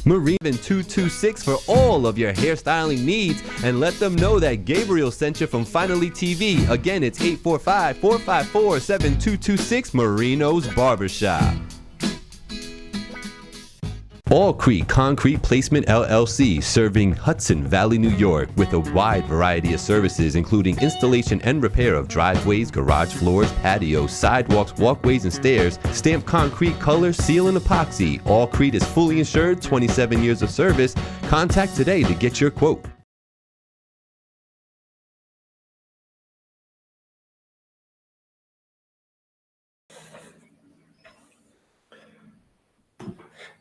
Marine226 for all of your hairstyling needs, and let them know that Gabriel sent you from Finally TV. Again, it's 845-454-7226, Marino's Barbershop. All Creek Concrete Placement LLC, serving Hudson Valley, New York, with a wide variety of services, including installation and repair of driveways, garage floors, patios, sidewalks, walkways, and stairs, stamped concrete, color, seal, and epoxy. All Creek is fully insured, 27 years of service. Contact today to get your quote.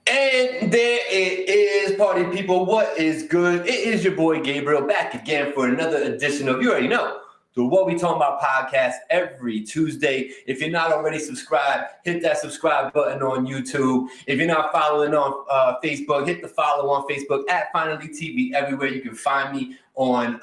And there it is, party people. What is good? It is your boy Gabriel back again for another edition of, you already know, the What We Talking About podcast every Tuesday. If you're not already subscribed, hit that subscribe button on YouTube. If you're not following on Facebook, hit the follow on Facebook at Finally TV. Everywhere you can find me on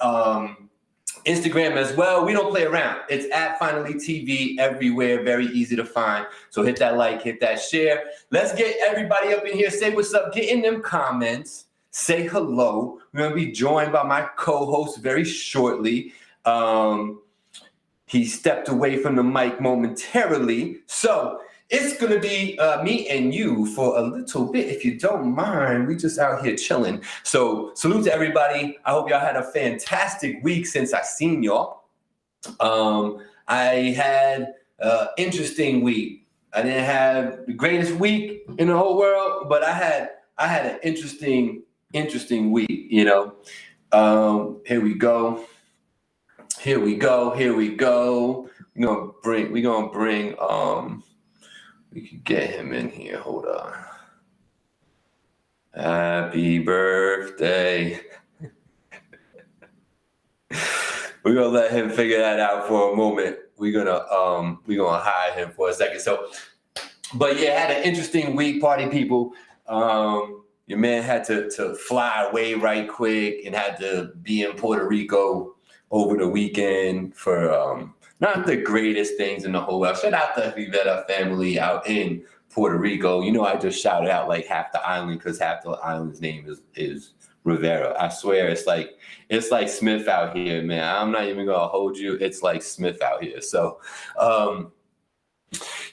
Instagram as well. We don't play around. It's at Finally TV everywhere. Very easy to find. So hit that like, hit that share. Let's get everybody up in here. Say what's up. Get in them comments. Say hello. We're going to be joined by my co-host very shortly. He stepped away from the mic momentarily. So it's going to be me and you for a little bit. If you don't mind, we just out here chilling. So salute to everybody. I hope y'all had a fantastic week since I seen y'all. I had an interesting week. I didn't have the greatest week in the whole world, but I had an interesting week, you know. Here we go. We're gonna bring we can get him in here. Hold on. Happy birthday. We're gonna let him figure that out for a moment. We're gonna hide him for a second. So, but yeah, had an interesting week, party people. Your man had to fly away right quick and had to be in Puerto Rico over the weekend for not the greatest things in the whole world. Shout out to Rivera family out in Puerto Rico. You know, I just shouted out like half the island because half the island's name is Rivera. I swear it's like Smith out here, man. I'm not even gonna hold you. It's like Smith out here. So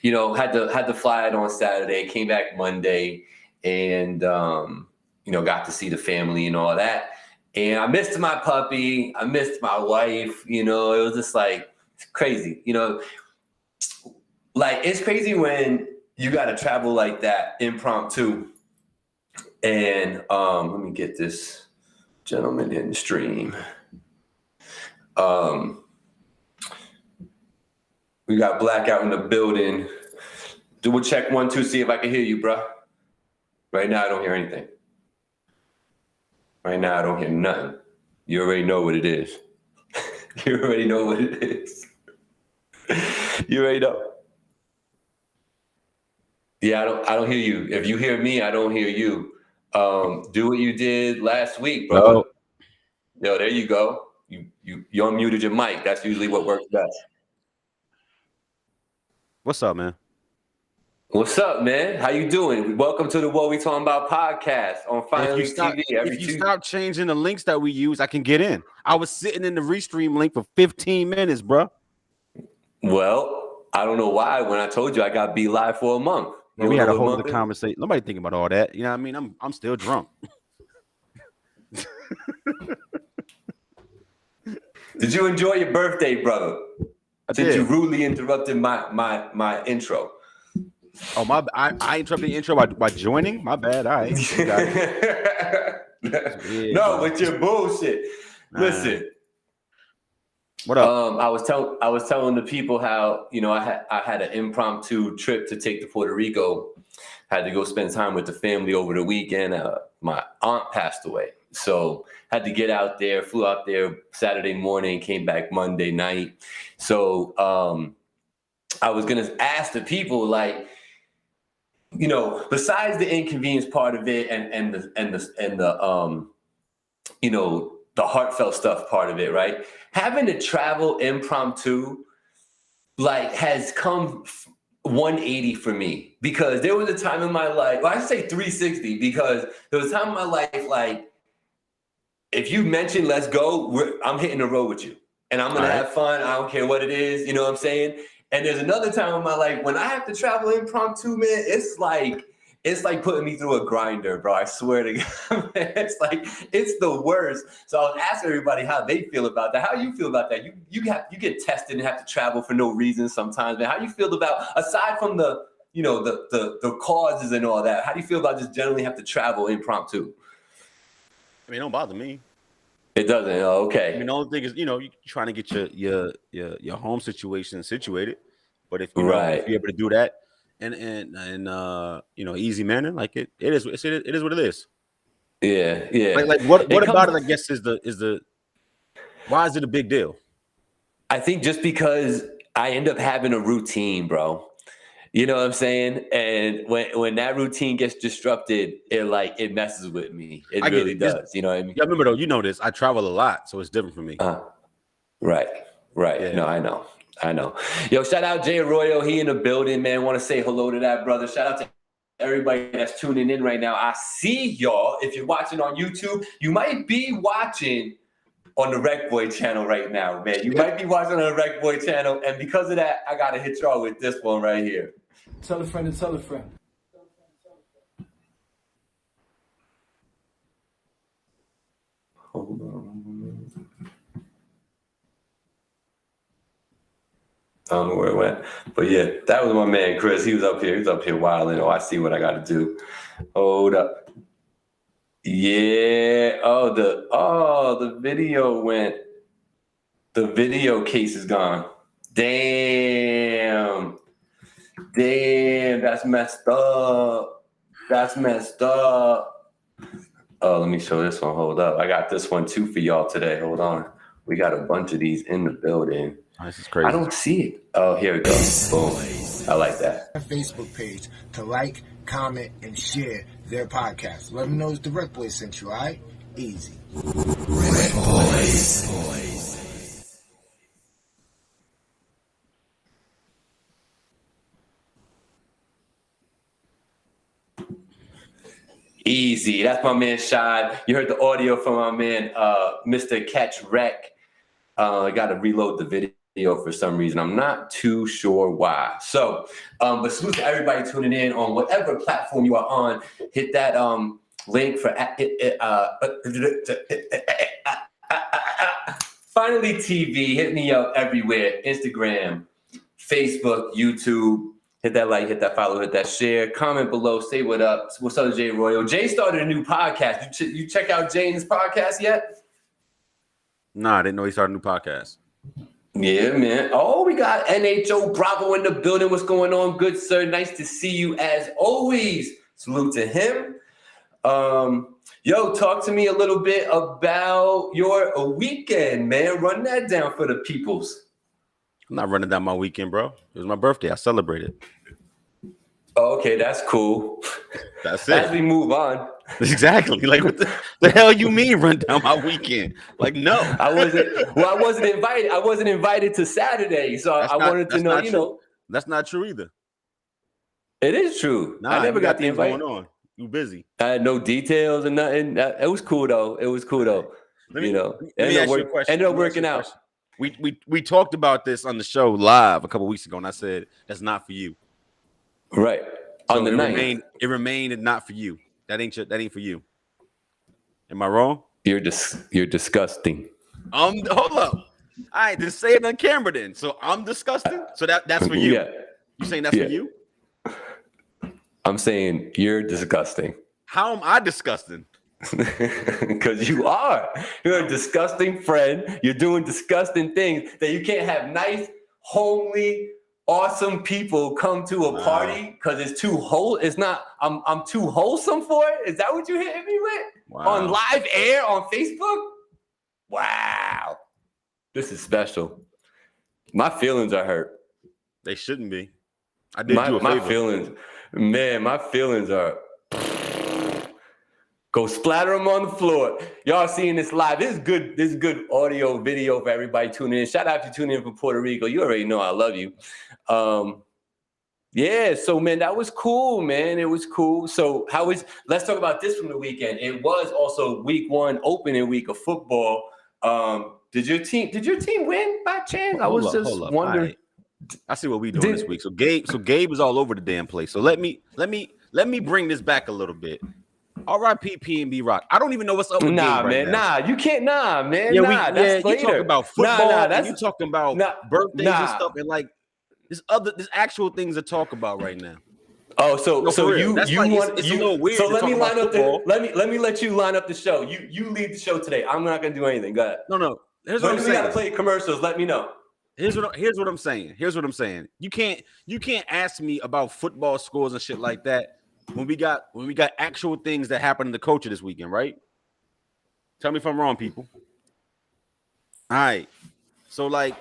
you know, had to fly it on Saturday, came back Monday, and you know, got to see the family and all that. And I missed my puppy. I missed my wife. You know, it was just like, it's crazy, you know, like it's crazy when you got to travel like that impromptu. And let me get this gentleman in the stream. We got Blackout in the building. Do a check 1, 2, see if I can hear you, bro. Right now, I don't hear anything. Right now, I don't hear nothing. You already know what it is. You already know what it is. You already know. Yeah, I don't hear you. If you hear me, I don't hear you. Do what you did last week, bro. Oh. Yo, there you go. You unmuted your mic. That's usually what works best. What's up, man? What's up, man? How you doing? Welcome to the What We Talking About podcast on Finally TV. If you stop changing the links that we use, I can get in. I was sitting in the restream link for 15 minutes, bro. Well, I don't know why. When I told you I got be live for a month. Yeah, we had a whole other conversation. Nobody thinking about all that. You know what I mean? I'm still drunk. Did you enjoy your birthday, brother? Since you rudely interrupted my intro. Oh, I interrupted the intro by joining? My bad. All right. No, with your bullshit. Listen. What up? I was telling the people how, you know, I had an impromptu trip to take to Puerto Rico. Had to go spend time with the family over the weekend. My aunt passed away. So had to get out there, flew out there Saturday morning, came back Monday night. So I was gonna ask the people, like, you know, besides the inconvenience part of it and the you know, the heartfelt stuff part of it, right? Having to travel impromptu, like, has come 180 for me, because there was a time in my life, well, I say 360, because there was a time in my life, like, if you mention let's go, I'm hitting the road with you. And I'm going to have fun. I don't care what it is. You know what I'm saying? And there's another time in my life when I have to travel impromptu, man, it's like putting me through a grinder, bro. I swear to God, man. It's the worst. So I was asking everybody how they feel about that. How you feel about that? You get tested and have to travel for no reason sometimes, man. How you feel about, aside from the, you know, the causes and all that, how do you feel about just generally have to travel impromptu? I mean, it don't bother me. It doesn't. Oh, okay. I mean, the only thing is, you know, you're trying to get your home situation situated. But if you're able to do that and you know, easy manner, like it is what it is. Yeah, yeah. Like what about it? I guess is the why is it a big deal? I think just because I end up having a routine, bro. You know what I'm saying? And when that routine gets disrupted, it messes with me. It really does. You know what I mean? Yeah, remember though, you know this. I travel a lot, so it's different for me. Right. Yeah. No, I know. Yo, shout out Jay Arroyo. He in the building, man. Want to say hello to that brother. Shout out to everybody that's tuning in right now. I see y'all. If you're watching on YouTube, you might be watching on the Rec Boy channel right now, man. You might be watching on the Rec Boy channel, and because of that, I gotta hit y'all with this one right here. Tell a friend to tell a friend. Hold on. I don't know where it went, but yeah, that was my man Chris. He was up here. He was up here wilding. Oh, I see what I got to do. Hold up. Yeah. Oh, the video went. The video case is gone. Damn, that's messed up. Oh, let me show this one. Hold up. I got this one too for y'all today. Hold on. We got a bunch of these in the building. Oh, this is crazy. I don't see it. Oh, here it goes. Boom. I like that. Facebook page to like, comment, and share their podcast. Let them know it's the Rec Boys sent you, all right? Easy. Rec Boys. Easy. That's my man Shad. You heard the audio from my man Mr. Catch Rec. I got to reload the video for some reason. I'm not too sure why. So, but salute to everybody tuning in on whatever platform you are on. Hit that link for Finally TV. Hit me up everywhere. Instagram, Facebook, YouTube. Hit that like, hit that follow, hit that share. Comment below. Say what up. What's up, Jay Royal? Jay started a new podcast. You check out Jay's podcast yet? Nah, I didn't know he started a new podcast. Yeah, man. Oh, we got NHO Bravo in the building. What's going on, good sir? Nice to see you as always. Salute to him. Yo, talk to me a little bit about your weekend, man. Run that down for the peoples. I'm not running down my weekend, bro. It was my birthday. I celebrated. Oh, okay, that's cool. That's it. As we move on. Exactly. Like, what the hell you mean run down my weekend? Like, no. I wasn't invited. I wasn't invited to Saturday, so I wanted to know, you know. That's not true either. It is true. Nah, I never got the invite. Going on. You busy. I had no details and nothing. It was cool though. Ended up working out. We talked about this on the show live a couple weeks ago, and I said that's not for you. Right. So on the night. It remained not for you. That ain't for you. Am I wrong? You're disgusting. Hold up. I didn't say it on camera then. So I'm disgusting. So that's for you. Yeah. You saying that's for you? I'm saying you're disgusting. How am I disgusting? Because you are. You're a disgusting friend. You're doing disgusting things that you can't have nice, homely, awesome people come to a party because it's too whole. It's not. I'm too wholesome for it. Is that what you hit me with? Wow. On live air on Facebook? Wow. This is special. My feelings are hurt. They shouldn't be. I did you a favor. My feelings. Man, my feelings are. Go splatter them on the floor. Y'all seeing this live. This is good audio, video for everybody tuning in. Shout out if you're tuning in from Puerto Rico. You already know I love you. Yeah, so man, that was cool, man. It was cool. So let's talk about this from the weekend. It was also week 1, opening week of football. Did your team win by chance? I was just wondering. Right. I see what we doing this week. So Gabe is all over the damn place. So let me bring this back a little bit. R.I.P. P&B Rock. I don't even know what's up with Gabe right man. now. You can't. Nah, man. Yeah, that's later. You talking about football. And you talking about birthdays and stuff, and like there's actual things to talk about right now. Oh, so you it's a little weird. So let me line up let me let you line up the show. You lead the show today. I'm not gonna do anything. Go ahead. No. Here's what I'm saying. We gotta play commercials. Let me know. Here's what I'm saying. You can't ask me about football scores and shit like that when we got actual things that happened in the culture this weekend, right? Tell me if I'm wrong, people. All right. So like,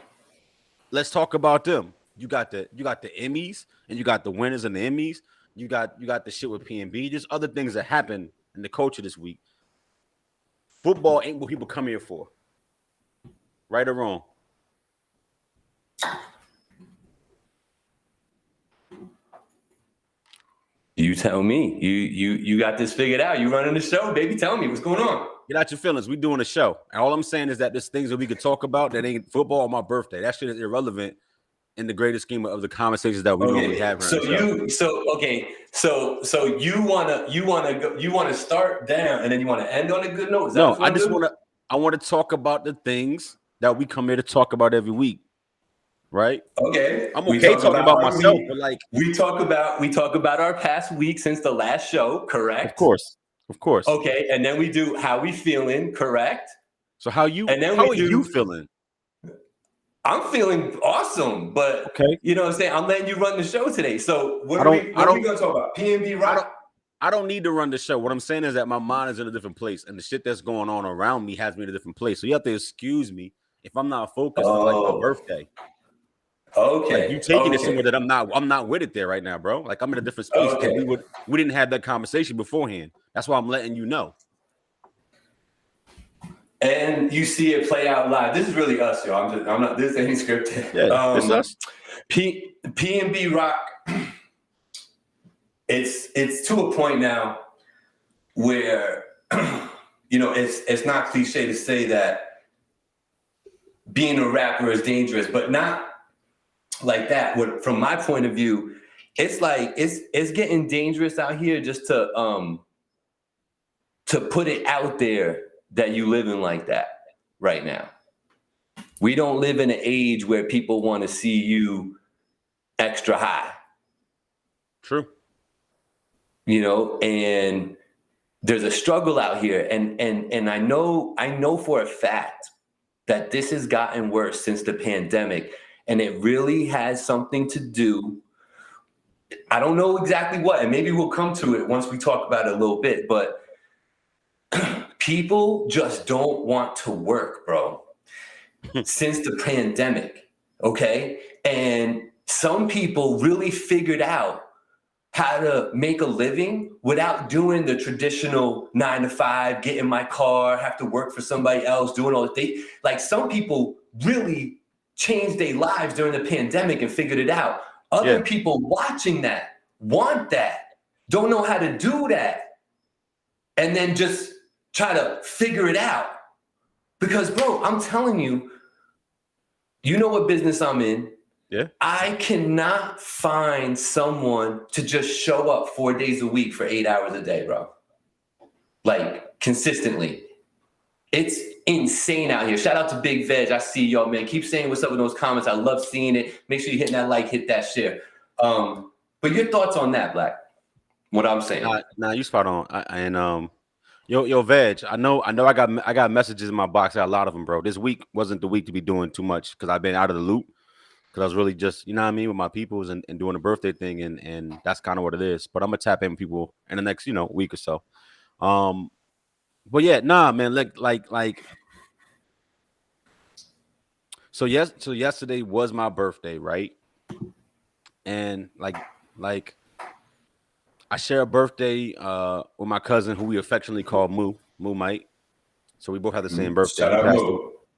let's talk about them. You got the Emmys, and you got the winners and the Emmys. You got the shit with P&B. There's other things that happened in the culture this week. Football ain't what people come here for. Right or wrong? You tell me. You got this figured out. You running the show, baby. Tell me what's going on. Get out your feelings. We doing a show. And all I'm saying is that there's things that we could talk about that ain't football on my birthday. That shit is irrelevant in the greater scheme of the conversations that we normally have. So you wanna start down and then you want to end on a good note? No, I want to talk about the things that we come here to talk about every week. Right? Okay. I'm okay talking about myself, but like we talk about our past week since the last show, correct? Of course. Okay, and then we do how we feeling, correct? So how are you feeling? I'm feeling awesome, but okay. You know what I'm saying? I'm letting you run the show today. So what are we going to talk about? P&B Rock? I don't need to run the show. What I'm saying is that my mind is in a different place, and the shit that's going on around me has me in a different place. So you have to excuse me if I'm not focused on like my birthday. Okay. Like you taking it somewhere that I'm not with it there right now, bro. Like I'm in a different space. Okay. We didn't have that conversation beforehand. That's why I'm letting you know. And you see it play out live. This is really us, yo. I'm not. This ain't scripted. Yeah, it's us. P&B Rock. It's to a point now where it's not cliche to say that being a rapper is dangerous, but not like that. From my point of view, it's like it's getting dangerous out here just to put it out there that you living like that right now. We don't live in an age where people want to see you extra high. True. And there's a struggle out here. And I know for a fact that this has gotten worse since the pandemic. And it really has something to do. I don't know exactly what, and maybe we'll come to it once we talk about it a little bit, but people just don't want to work, bro, since the pandemic, okay? And some people really figured out how to make a living without doing the traditional 9-to-5, get in my car, have to work for somebody else, doing all the things. Like some people really changed their lives during the pandemic and figured it out. Other people watching that want that, don't know how to do that, and then just try to figure it out. Because, bro, I'm telling you, you know what business I'm in. Yeah. I cannot find someone to just show up 4 days a week for 8 hours a day, bro. Like, consistently. It's insane out here. Shout out to Big Veg. I see y'all, man. Keep saying what's up in those comments. I love seeing it. Make sure you hit that like, hit that share. But your thoughts on that, Black? What I'm saying? Nah, you spot on. Yo, Veg. I know. I got messages in my box. I got a lot of them, bro. This week wasn't the week to be doing too much because I've been out of the loop. Because I was really just, you know what I mean, with my peoples and doing the birthday thing, and that's kind of what it is. But I'm gonna tap in with people in the next, week or so. But yeah, nah, man, like. So yesterday was my birthday, right? And like I share a birthday with my cousin who we affectionately call Moo Mike. So we both have the same birthday.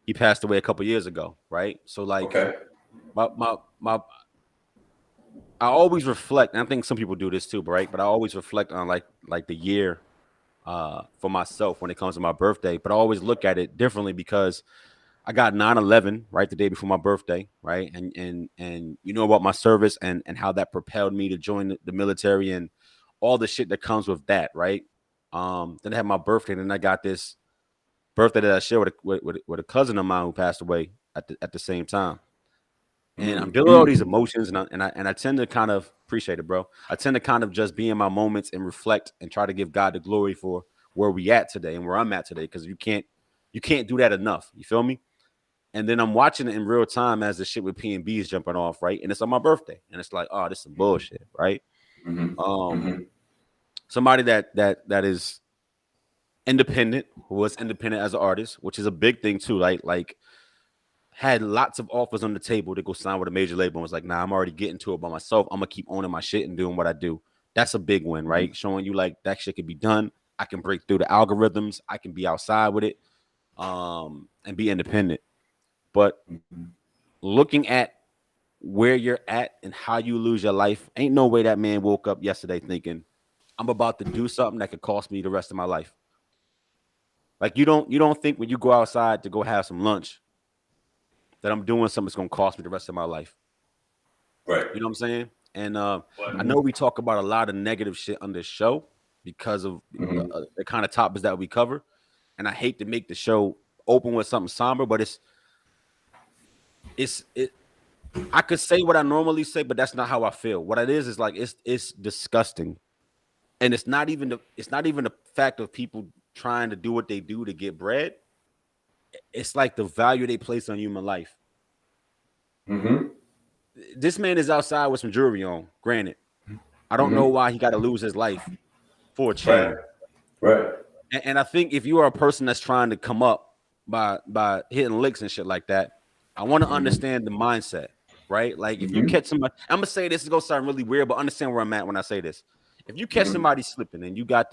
He passed away a couple years ago, right? So like, okay. My I always reflect, and I think some people do this too, right? But I always reflect on like the year for myself when it comes to my birthday. But I always look at it differently because I got 9/11 right the day before my birthday, right? And you know about my service and how that propelled me to join the military and all the shit that comes with that, right? Then I had my birthday, and then I got this birthday that I shared with a cousin of mine who passed away at the same time. And I'm dealing with all these emotions, and I tend to kind of appreciate it, bro. I tend to kind of just be in my moments and reflect and try to give God the glory for where we at today and where I'm at today, because you can't do that enough. You feel me? And then I'm watching it in real time as the shit with P&B is jumping off, right? And it's on my birthday, and it's like, oh, this is some bullshit, right? Somebody that is independent, who was independent as an artist, which is a big thing too, like had lots of offers on the table to go sign with a major label and was like, nah, I'm already getting to it by myself. I'm gonna keep owning my shit and doing what I do. That's a big win, right? Showing you like that shit can be done. I can break through the algorithms. I can be outside with it, and be independent. But looking at where you're at and how you lose your life, ain't no way that man woke up yesterday thinking, I'm about to do something that could cost me the rest of my life. Like you don't think when you go outside to go have some lunch that I'm doing something that's gonna cost me the rest of my life. Right. You know what I'm saying? And I know we talk about a lot of negative shit on this show because of the kind of topics that we cover. And I hate to make the show open with something somber, but I could say what I normally say, but that's not how I feel. What it is like it's disgusting. And it's not even the fact of people trying to do what they do to get bread. It's like the value they place on human life. This man is outside with some jewelry on. Granted, I don't know why he got to lose his life for a chain. Right. And I think if you are a person that's trying to come up by hitting licks and shit like that, I want to understand the mindset, right? Like if you catch somebody, I'm gonna say this is gonna sound really weird, but understand where I'm at when I say this. If you catch somebody slipping and you got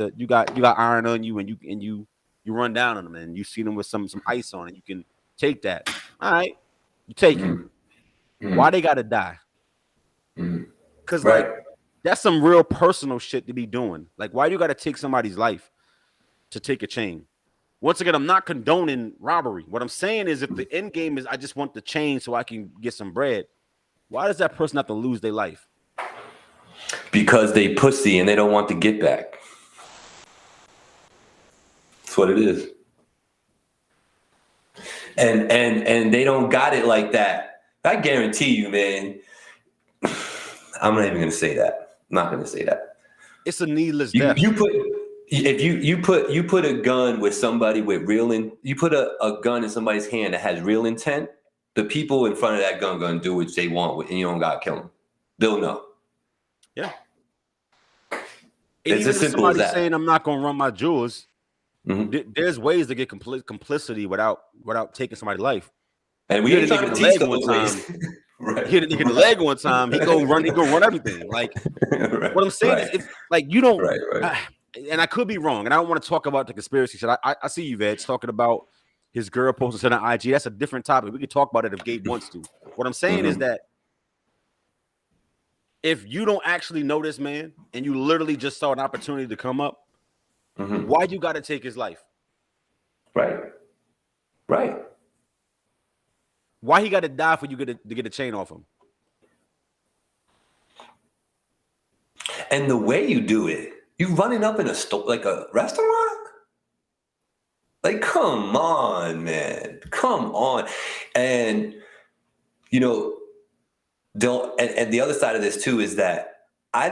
iron on you and you run down on them and you see them with some ice on it, you can take that. All right, you take it. Why they gotta die? Because like that's some real personal shit to be doing. Like, why you gotta take somebody's life to take a chain? Once again, I'm not condoning robbery. What I'm saying is, if the end game is I just want the chain so I can get some bread, why does that person have to lose their life? Because they pussy and they don't want to get back. That's what it is. And they don't got it like that. I guarantee you, man. I'm not even gonna say that. I'm not gonna say that. It's a needless death. You put a gun with somebody with you put a gun in somebody's hand that has real intent. The people in front of that gun gonna do what they want, and you don't gotta kill them. They'll know. Yeah. It's as simple as that. Saying I'm not gonna run my jewels. There's ways to get complicity without taking somebody's life. And we ain't trying to teach those ways. Right. He hit a nigga in the leg one time. He go run everything. Like what I'm saying is, if like you don't. And I could be wrong, and I don't want to talk about the conspiracy shit. I see you, Veg, talking about his girl posted on IG. That's a different topic. We could talk about it if Gabe wants to. What I'm saying is that if you don't actually know this man and you literally just saw an opportunity to come up, why you got to take his life? Right. Why he got to die for you to get a chain off him? And the way you do it, you running up in a store like a restaurant? Like, come on, man. Come on. And you know, and the other side of this too is that I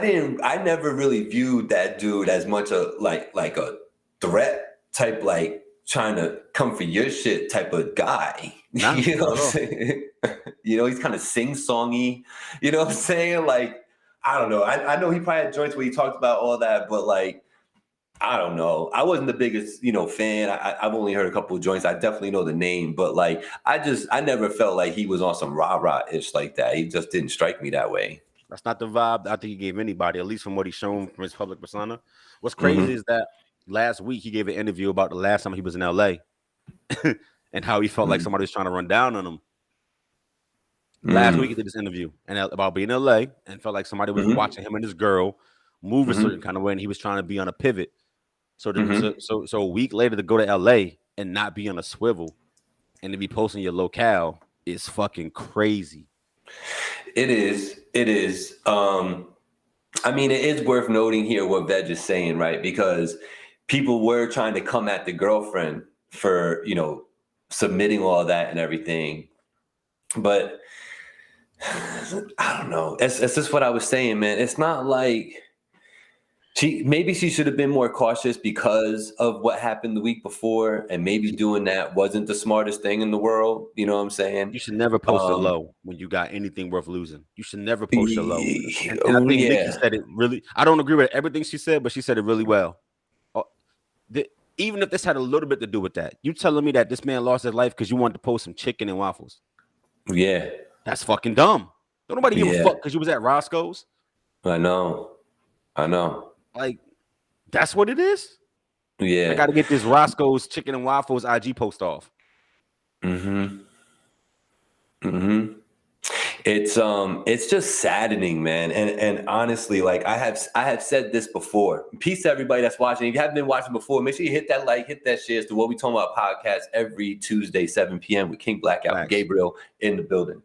never really viewed that dude as much a like a threat type, like trying to come for your shit type of guy. Nah, you know what I'm saying? You know, he's kind of sing-songy. You know what I'm saying? Like, I don't know. I know he probably had joints where he talked about all that, but like, I don't know. I wasn't the biggest, fan. I've only heard a couple of joints. I definitely know the name, but like, I never felt like he was on some rah-rah-ish like that. He just didn't strike me that way. That's not the vibe I think he gave anybody, at least from what he's shown from his public persona. What's crazy is that last week he gave an interview about the last time he was in LA and how he felt like somebody was trying to run down on him. Last week he did this interview and about being in LA and felt like somebody was watching him and his girl move a certain kind of way, and he was trying to be on a pivot. So a week later to go to LA and not be on a swivel and to be posting your locale is fucking crazy. It is. I mean, it is worth noting here what Veg is saying, right? Because people were trying to come at the girlfriend for, submitting all that and everything. But I don't know. It's just what I was saying, man. It's not like maybe she should have been more cautious because of what happened the week before, and maybe doing that wasn't the smartest thing in the world. You know what I'm saying? You should never post a low when you got anything worth losing. You should never post a low. And I think Nikki said it really. I don't agree with everything she said, but she said it really well. Even if this had a little bit to do with that, you telling me that this man lost his life because you wanted to post some chicken and waffles? Yeah, that's fucking dumb. Don't nobody give a fuck because you was at Roscoe's. I know. Like, that's what it is. Yeah, I got to get this Roscoe's chicken and waffles IG post off. It's just saddening, man. And honestly, like I have said this before. Peace to everybody that's watching. If you haven't been watching before, make sure you hit that like, hit that share. To What We Talking About podcast every Tuesday, 7 p.m. with King Blackout and Gabriel in the building.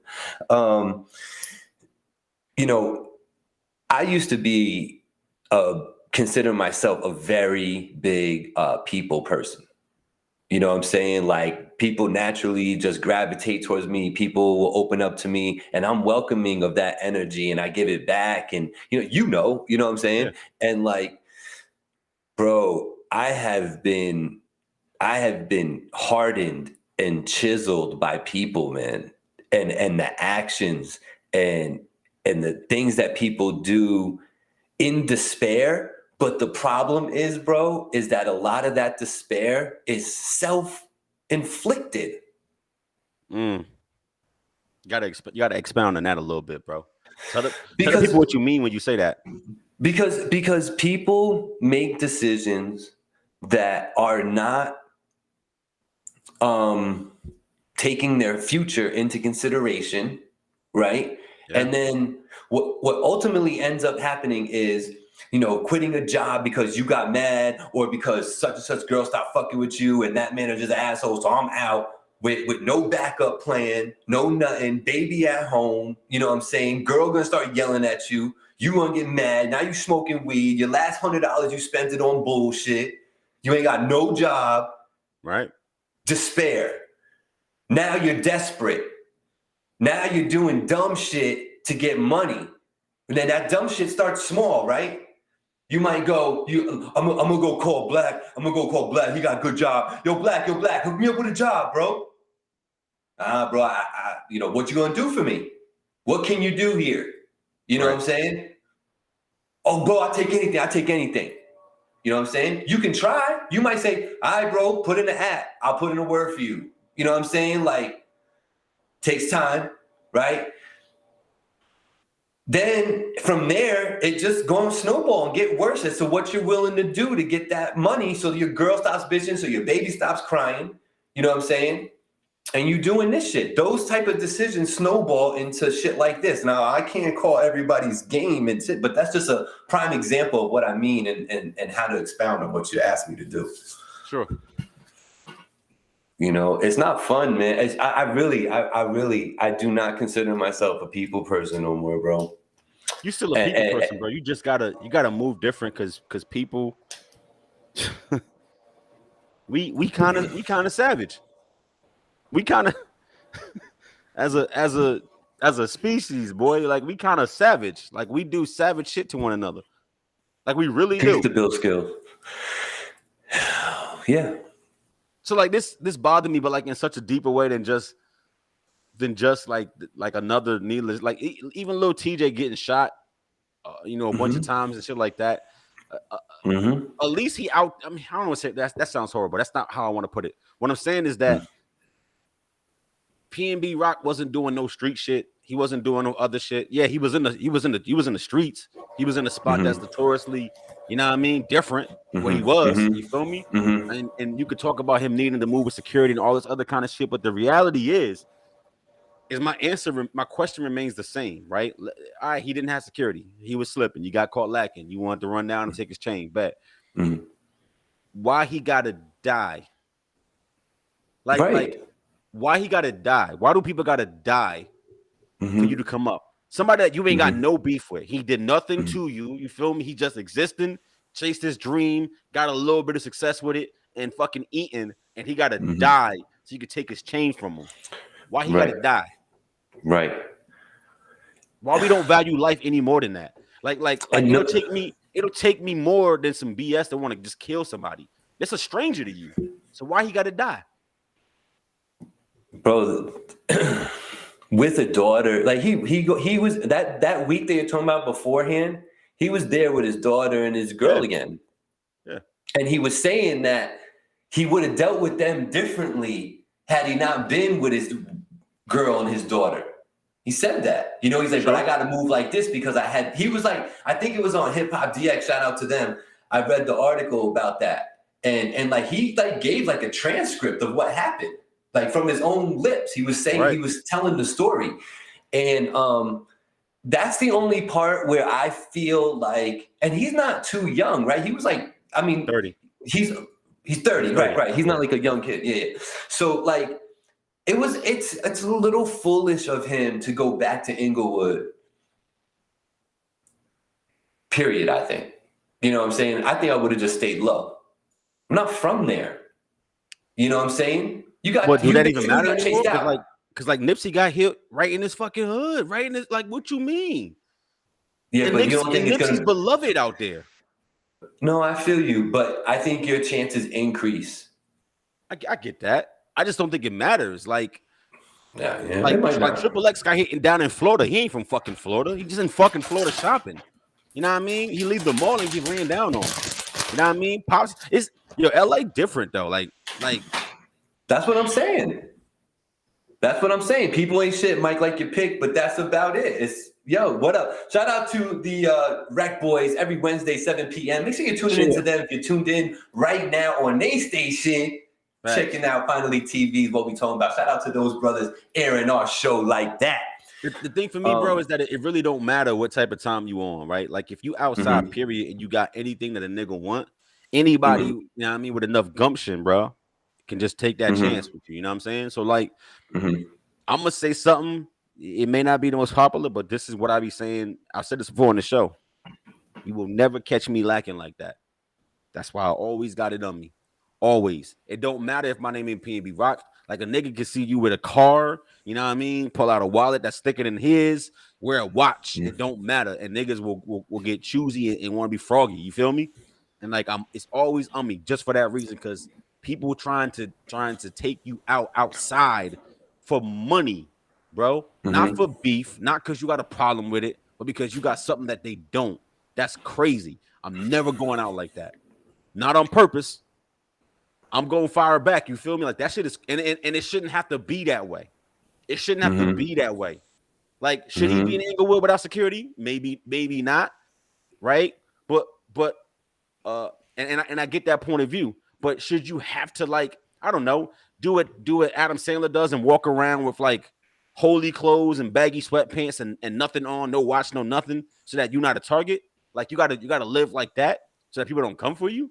I used to be consider myself a very big people person. You know what I'm saying? Like, people naturally just gravitate towards me. People will open up to me, and I'm welcoming of that energy, and I give it back. And you know what I'm saying? Yeah. And like, bro, I have been hardened and chiseled by people, man, and the actions and the things that people do in despair. But the problem is, bro, is that a lot of that despair is self-inflicted. You gotta expound on that a little bit, bro. Tell the people what you mean when you say that. Because people make decisions that are not taking their future into consideration, right? Yeah. And then what ultimately ends up happening is, quitting a job because you got mad, or because such and such girl stopped fucking with you and that manager's an asshole, so I'm out with no backup plan, no nothing, baby at home. You know what I'm saying? Girl gonna start yelling at you. You gonna get mad. Now you smoking weed. Your last $100 you spent it on bullshit. You ain't got no job. Right. Despair. Now you're desperate. Now you're doing dumb shit to get money. And then that dumb shit starts small, right? You might go, I'm gonna go call Black. I'm gonna go call Black. He got a good job. Yo, Black, hook me up with a job, bro. Bro, I what you gonna do for me? What can you do here? You know what I'm saying? Oh, bro, I'll take anything. You know what I'm saying? You can try. You might say, all right, bro, put in the hat. I'll put in a word for you. You know what I'm saying? Like, takes time, right? Then from there, it just going to snowball and get worse as to what you're willing to do to get that money, so your girl stops bitching, so your baby stops crying. You know what I'm saying? And you doing this shit. Those type of decisions snowball into shit like this. Now, I can't call everybody's game, but that's just a prime example of what I mean and how to expound on what you asked me to do. Sure. It's not fun, man. I do not consider myself a people person no more, bro. You still a people person, bro. You just gotta move different because people we kind of savage. We kind of as a species, boy, like we kind of savage. Like we do savage shit to one another. Like we really do. To build skills. Yeah. So like this bothered me, but like in such a deeper way than just like another needless, like even little TJ getting shot, a bunch of times and shit like that. At least he out. I mean, I don't want to say that sounds horrible. That's not how I want to put it. What I'm saying is that PNB Rock wasn't doing no street shit. He wasn't doing no other shit. Yeah, he was in the streets. He was in a spot that's notoriously, different where he was. You feel me? And you could talk about him needing to move with security and all this other kind of shit. But the reality is My question remains the same, right? All right, he didn't have security. He was slipping. You got caught lacking. You wanted to run down and take his chain back. Mm-hmm. Why he gotta die? Right. Why he gotta die? Why do people gotta die for you to come up? Somebody that you ain't got no beef with. He did nothing to you. You feel me? He just existing, chased his dream, got a little bit of success with it, and fucking eating, and he gotta die so you could take his chain from him. Why he gotta die? Right. Why we don't value life any more than that? Like it'll take me more than some BS to want to just kill somebody. That's a stranger to you. So why he gotta die? Bro, with a daughter, like he was that week that you're talking about beforehand, he was there with his daughter and his girl again. Yeah. And he was saying that he would have dealt with them differently had he not been with his girl and his daughter. He said that. You know, he's like, but I got to move like this because he was like, I think it was on Hip Hop DX, shout out to them. I read the article about that. And like he like gave like a transcript of what happened. Like from his own lips, he was saying he was telling the story. And that's the only part where I feel like, and he's not too young, right? He was like, 30. He's 30, right. He's not like a young kid. Yeah. So like, it's a little foolish of him to go back to Inglewood. Period, I think. You know what I'm saying? I think I would have just stayed low. I'm not from there. You know what I'm saying? You got. But do that even matter anymore? Because like Nipsey got hit right in his fucking hood, right in his, like, what you mean? Yeah, and but Nipsey, you don't think it's Nipsey's beloved out there. No, I feel you, but I think your chances increase. I get that. I just don't think it matters. Like like Triple X got hitting down in Florida. He ain't from fucking Florida. He just in fucking Florida shopping. You know what I mean? He leave the mall and get ran down on. You know what I mean? Pops, it's LA different though. Like that's what I'm saying. That's what I'm saying. People ain't shit, Mike, like your pick, but that's about it. It's what up? Shout out to the Rec Boys every Wednesday, 7 p.m. Make sure you're tuning into them if you're tuned in right now on their station. Right. Checking out Finally TV is what we talking about. Shout out to those brothers airing our show like that. The thing for me, bro, is that it really don't matter what type of time you on, right? Like if you outside, period, and you got anything that a nigga want, anybody, you know what I mean, with enough gumption, bro, can just take that chance with you. You know what I'm saying? So like, I'm gonna say something. It may not be the most popular, but this is what I be saying. I've said this before on the show. You will never catch me lacking like that. That's why I always got it on me. Always. It don't matter if my name ain't PNB Rock. Like a nigga can see you with a car, you know what I mean? Pull out a wallet that's thicker than his, wear a watch. It don't matter. And niggas will get choosy and want to be froggy. You feel me? And like it's always on me just for that reason, because people trying to take you outside for money, bro. Not for beef, not because you got a problem with it, but because you got something that they don't. That's crazy. I'm never going out like that. Not on purpose. I'm going to fire back. You feel me? Like that shit is, and it shouldn't have to be that way. It shouldn't have to be that way. Like, should he be in Inglewood without security? Maybe not. Right? But I get that point of view. But should you have to, like, I don't know, do it Adam Sandler does and walk around with like holy clothes and baggy sweatpants and nothing on, no watch, no nothing, so that you're not a target? Like you gotta live like that so that people don't come for you.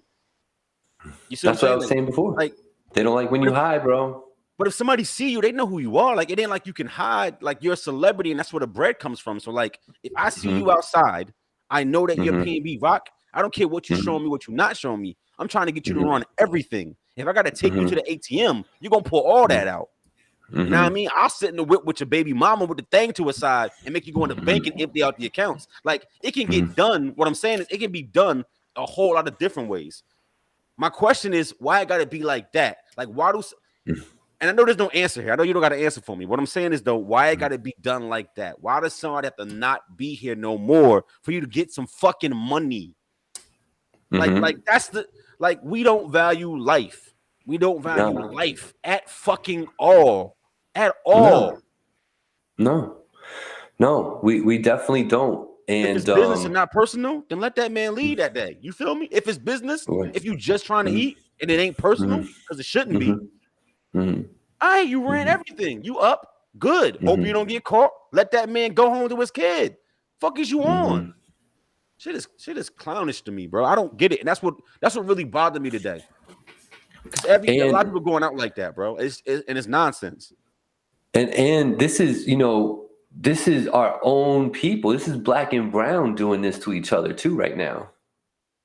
You see That's what I was saying before. Like they don't like when you hide, bro. But if somebody see you, they know who you are. Like it ain't like you can hide. Like you're a celebrity, and that's where the bread comes from. So like if I see you outside, I know that you're PNB Rock. I don't care what you're showing me, what you're not showing me. I'm trying to get you to run everything. If I got to take you to the ATM, you're gonna pull all that out. You know what I mean? I'll sit in the whip with your baby mama with the thing to her side and make you go in the bank and empty out the accounts. Like it can get done. What I'm saying is it can be done a whole lot of different ways. My question is, why it got to be like that? Like, why do? And I know there's no answer here. I know you don't got to answer for me. What I'm saying is, though, why it got to be done like that? Why does somebody have to not be here no more for you to get some fucking money? Like that's we don't value life. We don't value life at fucking all. At all. No, we definitely don't. And if it's business and not personal, then let that man lead that day. You feel me? If it's business, if you just trying to eat and it ain't personal, because it shouldn't be. All right, you ran everything. You up. Good. Hope you don't get caught. Let that man go home to his kid. Fuck is you on? Shit is clownish to me, bro. I don't get it, and that's what really bothered me today. Because a lot of people going out like that, bro. It's nonsense. And this is, this is our own people. This is black and brown doing this to each other too right now.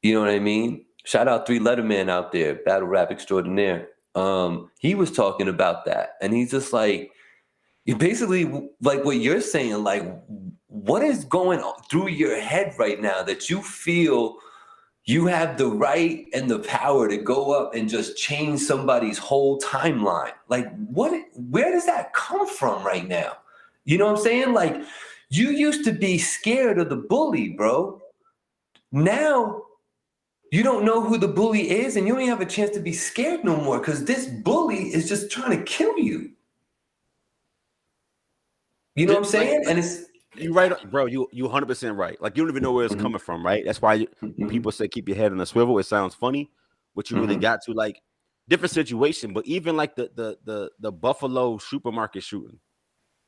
You know what I mean? Shout out 3 Letterman out there, battle rap extraordinaire. He was talking about that, and he's just like, basically like what you're saying, like, what is going on through your head right now that you feel you have the right and the power to go up and just change somebody's whole timeline? Like, where does that come from right now? You know what I'm saying? Like, you used to be scared of the bully, bro. Now you don't know who the bully is, and you don't even have a chance to be scared no more because this bully is just trying to kill you. You know what I'm saying? And you're right, bro. You 100% right. Like, you don't even know where it's coming from, right? That's why people say keep your head in a swivel. It sounds funny, but you really got to, like, different situation. But even like the Buffalo supermarket shooting,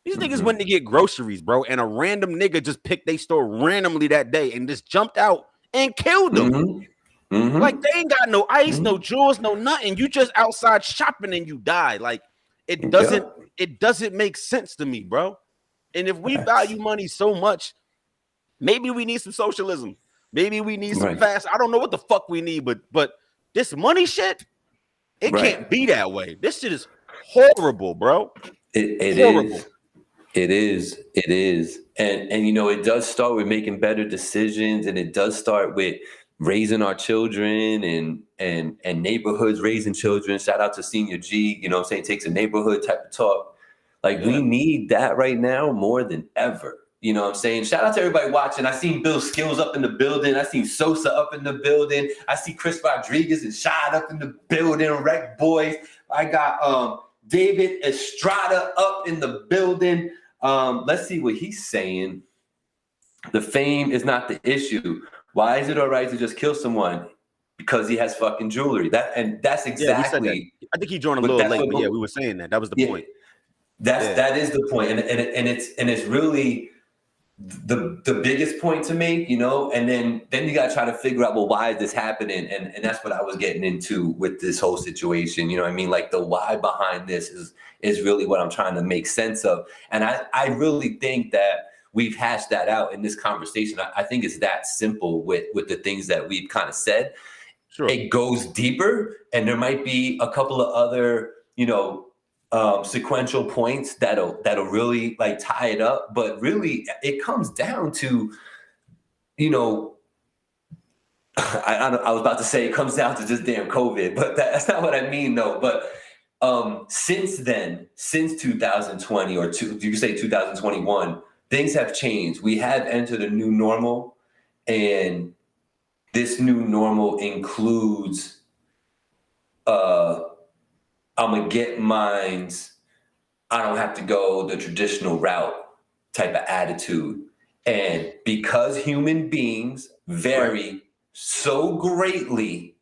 these niggas went to get groceries, bro, and a random nigga just picked their store randomly that day and just jumped out and killed them. Like, they ain't got no ice, no jewels, no nothing. You just outside shopping and you die. Like, it doesn't make sense to me, bro. And if we value money so much, maybe we need some socialism. Maybe we need some fast. I don't know what the fuck we need, but this money shit, it can't be that way. This shit is horrible, bro. It horrible. It is. And it does start with making better decisions, and it does start with raising our children and neighborhoods raising children. Shout out to Senior G, you know what I'm saying? Takes a neighborhood type of talk. Like, we need that right now more than ever. You know what I'm saying? Shout out to everybody watching. I seen Bill Skills up in the building. I seen Sosa up in the building. I see Chris Rodriguez and Shad up in the building. Wreck Boys. I got David Estrada up in the building. Let's see what he's saying. The fame is not the issue. Why is it all right to just kill someone? Because he has fucking jewelry. That's exactly. I think he joined a little late, but we were saying that. That was the point. That is the point, and it's really the biggest point to make, and then you gotta try to figure out, well, why is this happening? And that's what I was getting into with this whole situation. You know what I mean? Like, the why behind this is really what I'm trying to make sense of. And I really think that we've hashed that out in this conversation. I think it's that simple with the things that we've kind of said. Sure. It goes deeper, and there might be a couple of other, sequential points that'll really like tie it up, but really it comes down to, I was about to say it comes down to just damn COVID, but that's not what I mean though. But since 2020 or you could say 2021, things have changed. We have entered a new normal, and this new normal includes I'm going to get mines. I don't have to go the traditional route type of attitude. And because human beings vary so greatly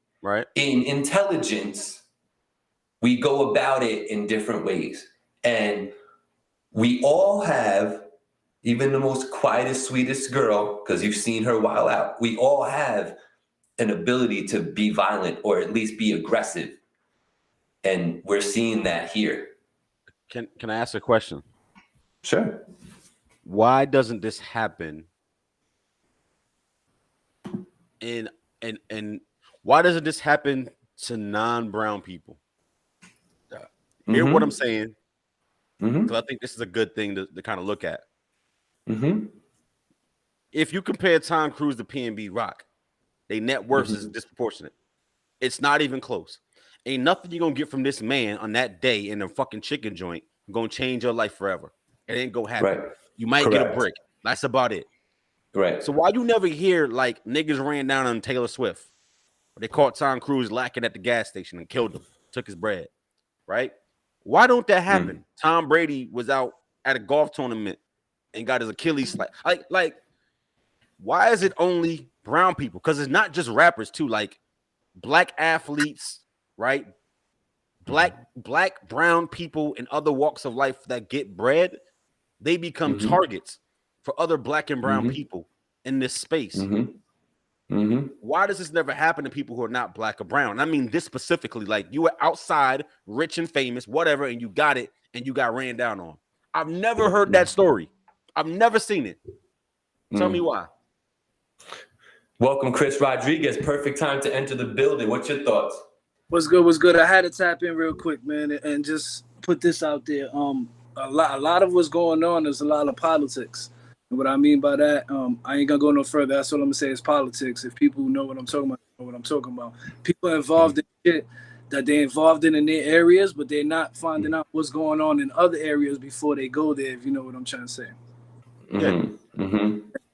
in intelligence, we go about it in different ways. And we all have, even the most quietest, sweetest girl, because you've seen her wild out, we all have an ability to be violent or at least be aggressive. And we're seeing that here. Can I ask a question? Sure. Why doesn't this happen? And why doesn't this happen to non-brown people? Hear what I'm saying? Because I think this is a good thing to kind of look at. If you compare Tom Cruise to PNB Rock, their net worth is disproportionate. It's not even close. Ain't nothing you're going to get from this man on that day in a fucking chicken joint going to change your life forever. It ain't going to happen. Right. You might get a brick. That's about it. Right. So why you never hear like niggas ran down on Taylor Swift? They caught Tom Cruise lacking at the gas station and killed him, took his bread, right? Why don't that happen? Tom Brady was out at a golf tournament and got his Achilles slice. Like, why is it only brown people? Because it's not just rappers too. Like, black athletes, right? black, brown people in other walks of life that get bread, they become targets for other black and brown people in this space. Why does this never happen to people who are not black or brown? I mean, this specifically, like you were outside, rich and famous, whatever, and you got it, and you got ran down on. I've never heard that story. I've never seen it. Tell me why. Welcome, Chris Rodriguez. Perfect time to enter the building. What's your thoughts? What's good? What's good? I had to tap in real quick, man, and just put this out there. A lot of what's going on is a lot of politics. And what I mean by that, I ain't gonna go no further. That's all I'm gonna say is politics. If people know what I'm talking about, know what I'm talking about. People involved in shit that they're involved in their areas, but they're not finding out what's going on in other areas before they go there. If you know what I'm trying to say.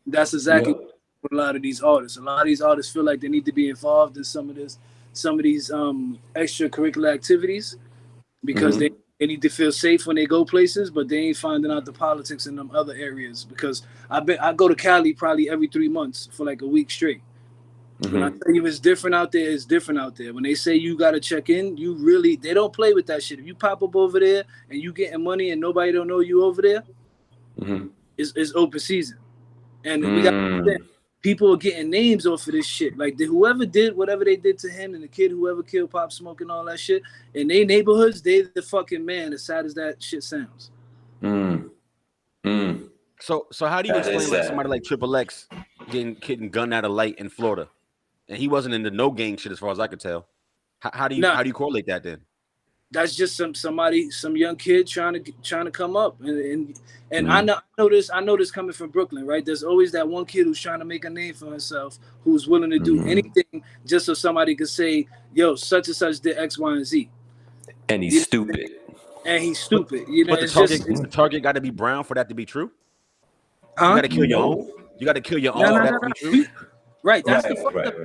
That's exactly what a lot of these artists. A lot of these artists feel like they need to be involved in some of these extracurricular activities because they need to feel safe when they go places, but they ain't finding out the politics in them other areas. Because I go to Cali probably every 3 months for like a week straight. When I tell you it's different out there, it's different out there. When they say you got to check in, they don't play with that shit. If you pop up over there and you getting money and nobody don't know you over there, it's open season. And we got people are getting names off of this shit. Like whoever did whatever they did to him and the kid, whoever killed Pop Smoke and all that shit, in their neighborhoods, they the fucking man, as sad as that shit sounds. So how do you explain like somebody like Triple X getting gunned out of light in Florida? And he wasn't into no gang shit as far as I could tell. How do you correlate that then? That's just some young kid trying to come up, and I know this coming from Brooklyn, right? There's always that one kid who's trying to make a name for himself, who's willing to do anything just so somebody could say, "Yo, such and such did X, Y, and Z." And he's stupid. And he's stupid. You know, but the target got to be brown for that to be true. Huh? You got to kill your own. You got to kill your own for that to be true. Right. That's the fucked up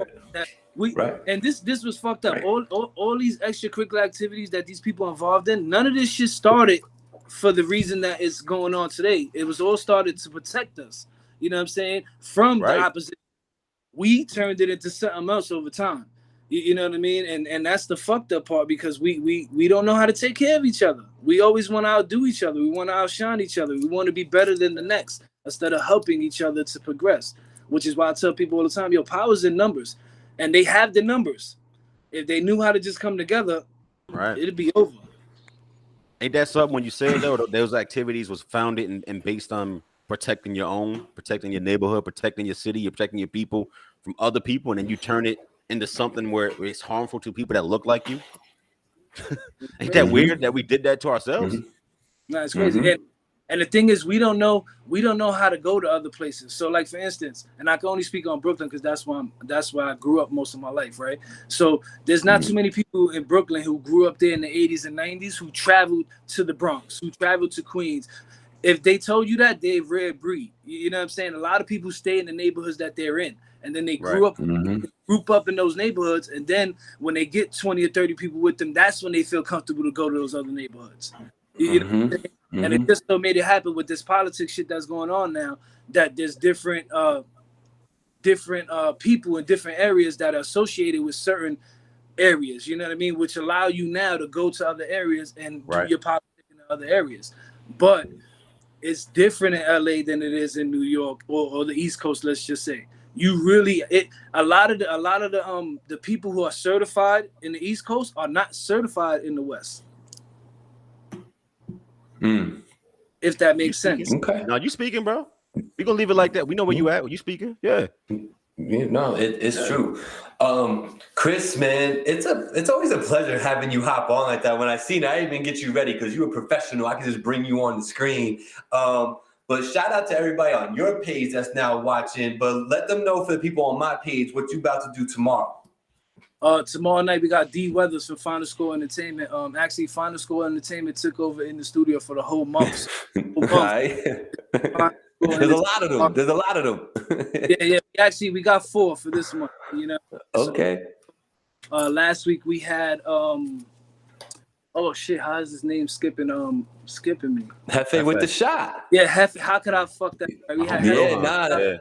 part. And this was fucked up. All these extracurricular activities that these people are involved in, none of this shit started for the reason that it's going on today. It was all started to protect us. You know what I'm saying? From the opposition. We turned it into something else over time. You know what I mean? And that's the fucked up part, because we don't know how to take care of each other. We always want to outdo each other. We want to outshine each other. We want to be better than the next instead of helping each other to progress, which is why I tell people all the time, yo, power's in numbers. And they have the numbers. If they knew how to just come together, it'd be over. Ain't that something when you said though, those activities was founded and based on protecting your own, protecting your neighborhood, protecting your city, protecting your people from other people, and then you turn it into something where it's harmful to people that look like you? Ain't that weird that we did that to ourselves? No, it's crazy. And the thing is, we don't know how to go to other places. So, like for instance, and I can only speak on Brooklyn because that's where I grew up most of my life, right? So there's not too many people in Brooklyn who grew up there in the 80s and 90s who traveled to the Bronx, who traveled to Queens. If they told you that, they're rare breed. You know what I'm saying? A lot of people stay in the neighborhoods that they're in, and then they group up in those neighborhoods, and then when they get 20 or 30 people with them, that's when they feel comfortable to go to those other neighborhoods. You know what I'm saying? And it just so made it happen with this politics shit that's going on now, that there's different people in different areas that are associated with certain areas, you know what I mean, which allow you now to go to other areas and do your politics in other areas. But it's different in LA than it is in New York or the East Coast, let's just say. A lot of the people who are certified in the East Coast are not certified in the West. If that makes sense. Okay. No, you speaking, bro. We gonna leave it like that. We know where you at. You speaking? Yeah. No, it's true. Chris, man, it's always a pleasure having you hop on like that. When I seen it, I didn't even get you ready because you're a professional. I can just bring you on the screen. But shout out to everybody on your page that's now watching. But let them know, for the people on my page, what you about to do tomorrow. Tomorrow night we got D Weathers from Final Score Entertainment. Actually, Final Score Entertainment took over in the studio for the whole month. There's a lot of them. yeah. Actually, we got 4 for this month. You know. Okay. So, last week we had oh shit, how is his name skipping me? Hefe with the shot. Yeah, Hefe. How could I fuck that?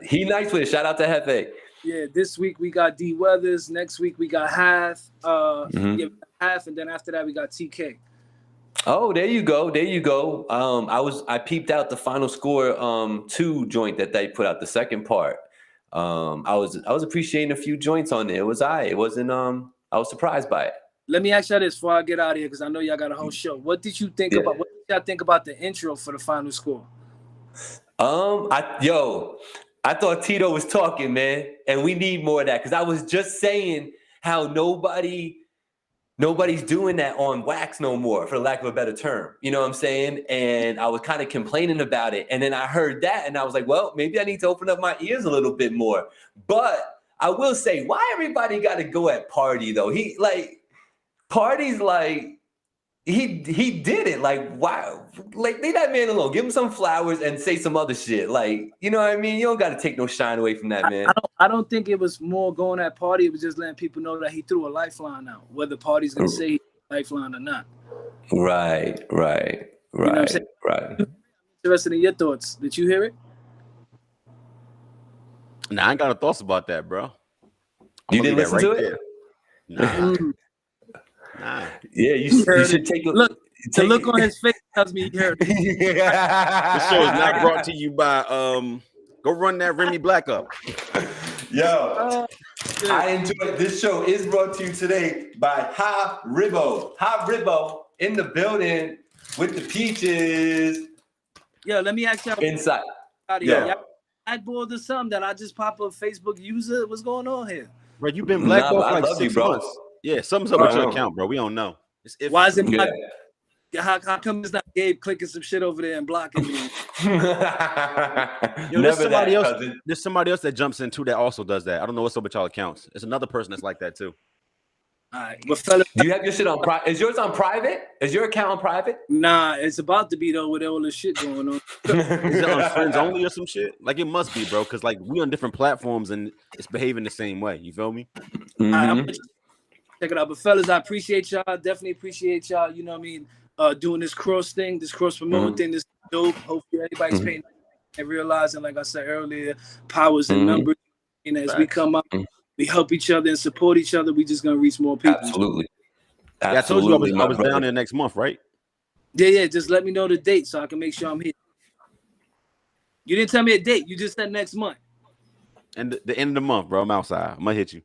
He nice with it. Shout out to Hefe. Yeah, this week we got D Weathers. Next week we got Half. half, and then after that we got TK. Oh, there you go. There you go. I peeped out the final score 2 joint that they put out, the second part. I was appreciating a few joints on there. It was it wasn't I was surprised by it. Let me ask y'all this before I get out of here, because I know y'all got a whole show. What did you think about? What did y'all think about the intro for the final score? I thought Tito was talking, man, and we need more of that, because I was just saying how nobody's doing that on wax no more, for lack of a better term. You know what I'm saying? And I was kind of complaining about it, and then I heard that, and I was like, well, maybe I need to open up my ears a little bit more. But I will say, why everybody got to go at Party though? Party's like, he did it. Like, why? Like, leave that man alone. Give him some flowers and say some other shit. Like, you know what I mean? You don't got to take no shine away from that man. I don't think it was more going at Party. It was just letting people know that he threw a lifeline out, whether Party's gonna say he threw a lifeline or not. Right. You know what I'm saying? Right. Interested in your thoughts. Did you hear it? Nah, I ain't got no thoughts about that, bro. You didn't listen to it? Nah. Nah. Yeah, you should take a look. The look on his face tells me he heard it. This show is not brought to you by go run that Remy Black up. Yo, I enjoyed this show is brought to you today by Ha Ribbo. Ha Ribbo in the building with the peaches. Yo, let me ask y'all inside. Y'all blackboard or something that I just pop up Facebook user? What's going on here? Bro, you've been blackballed for like 6 months. Yeah, something's up with your account, bro. We don't know. Why is it not? How come it's not Gabe clicking some shit over there and blocking me? Yo, there's somebody else that jumps in too that also does that. I don't know what's up with y'all accounts. There's another person that's like that too. All right, well, fella, do you have your shit on private? Is yours on private? Is your account on private? Nah, it's about to be though with all this shit going on. Is it on friends only or some shit? Like it must be, bro, because like we on different platforms and it's behaving the same way. You feel me? All right, I'm gonna check it out. But fellas, I appreciate y'all. Definitely appreciate y'all. You know what I mean? Doing this cross thing, this cross promoting thing, this dope. Hopefully everybody's paying and realizing, like I said earlier, powers and numbers. And as we come up, we help each other and support each other. We just gonna reach more people. Absolutely. Yeah, I told you I was down there next month, right? Yeah. Just let me know the date so I can make sure I'm here. You didn't tell me a date. You just said next month. And the end of the month, bro. I'm outside. I'm gonna hit you.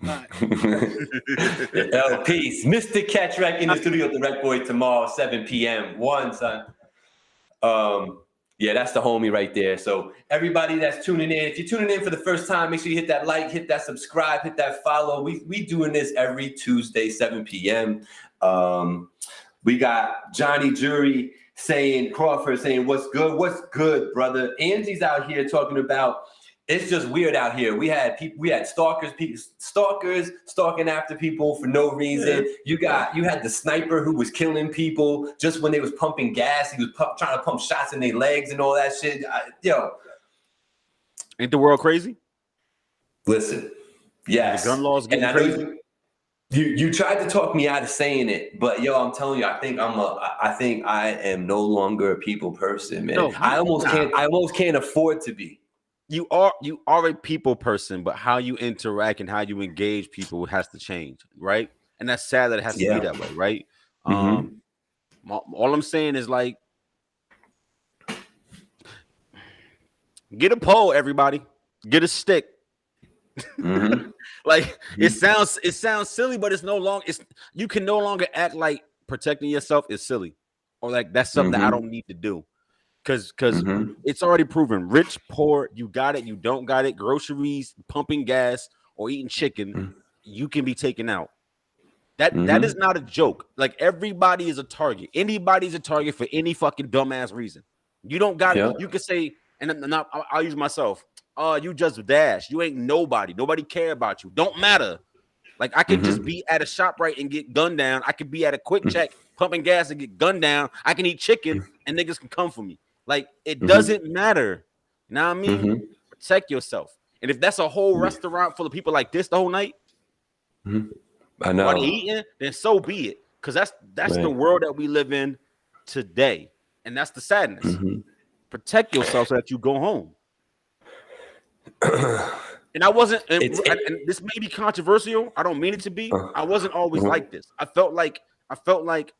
Right. Peace. Mr. Catchrack in the studio at the Rec Boy tomorrow, 7 p.m. Son. Yeah, that's the homie right there. So everybody that's tuning in, if you're tuning in for the first time, make sure you hit that like, hit that subscribe, hit that follow. We doing this every Tuesday, 7 p.m. We got Johnny Jury Crawford saying, what's good, brother? Angie's out here talking about it's just weird out here. We had stalkers stalking after people for no reason. Yeah. You had the sniper who was killing people just when they was pumping gas. He was trying to pump shots in their legs and all that shit. Ain't the world crazy? Listen, yes. The gun laws getting crazy. You tried to talk me out of saying it, but I'm telling you, I think I am no longer a people person, man. No, I almost can't afford to be. You are a people person, but how you interact and how you engage people has to change, right? And that's sad that it has to be that way, right? All I'm saying is like, get a pole, everybody. Get a stick. Like it sounds silly, but it's no longer. You can no longer act like protecting yourself is silly, or like that's something that I don't need to do. Because it's already proven, rich, poor, you got it, you don't got it, groceries, pumping gas, or eating chicken, you can be taken out. That is not a joke. Like everybody is a target. Anybody's a target for any fucking dumbass reason. You don't got it. You can say, and I'll use myself. You just dash. You ain't nobody. Nobody care about you. Don't matter. Like I could just be at a ShopRite and get gunned down. I could be at a Quick Check pumping gas and get gunned down. I can eat chicken and niggas can come for me. Like it doesn't matter. You know what I mean? Protect yourself. And if that's a whole restaurant full of people like this the whole night, I know eating, then so be it. Because that's the world that we live in today. And that's the sadness. Protect yourself so that you go home. And I wasn't, and this may be controversial. I don't mean it to be. I wasn't always like this. I felt like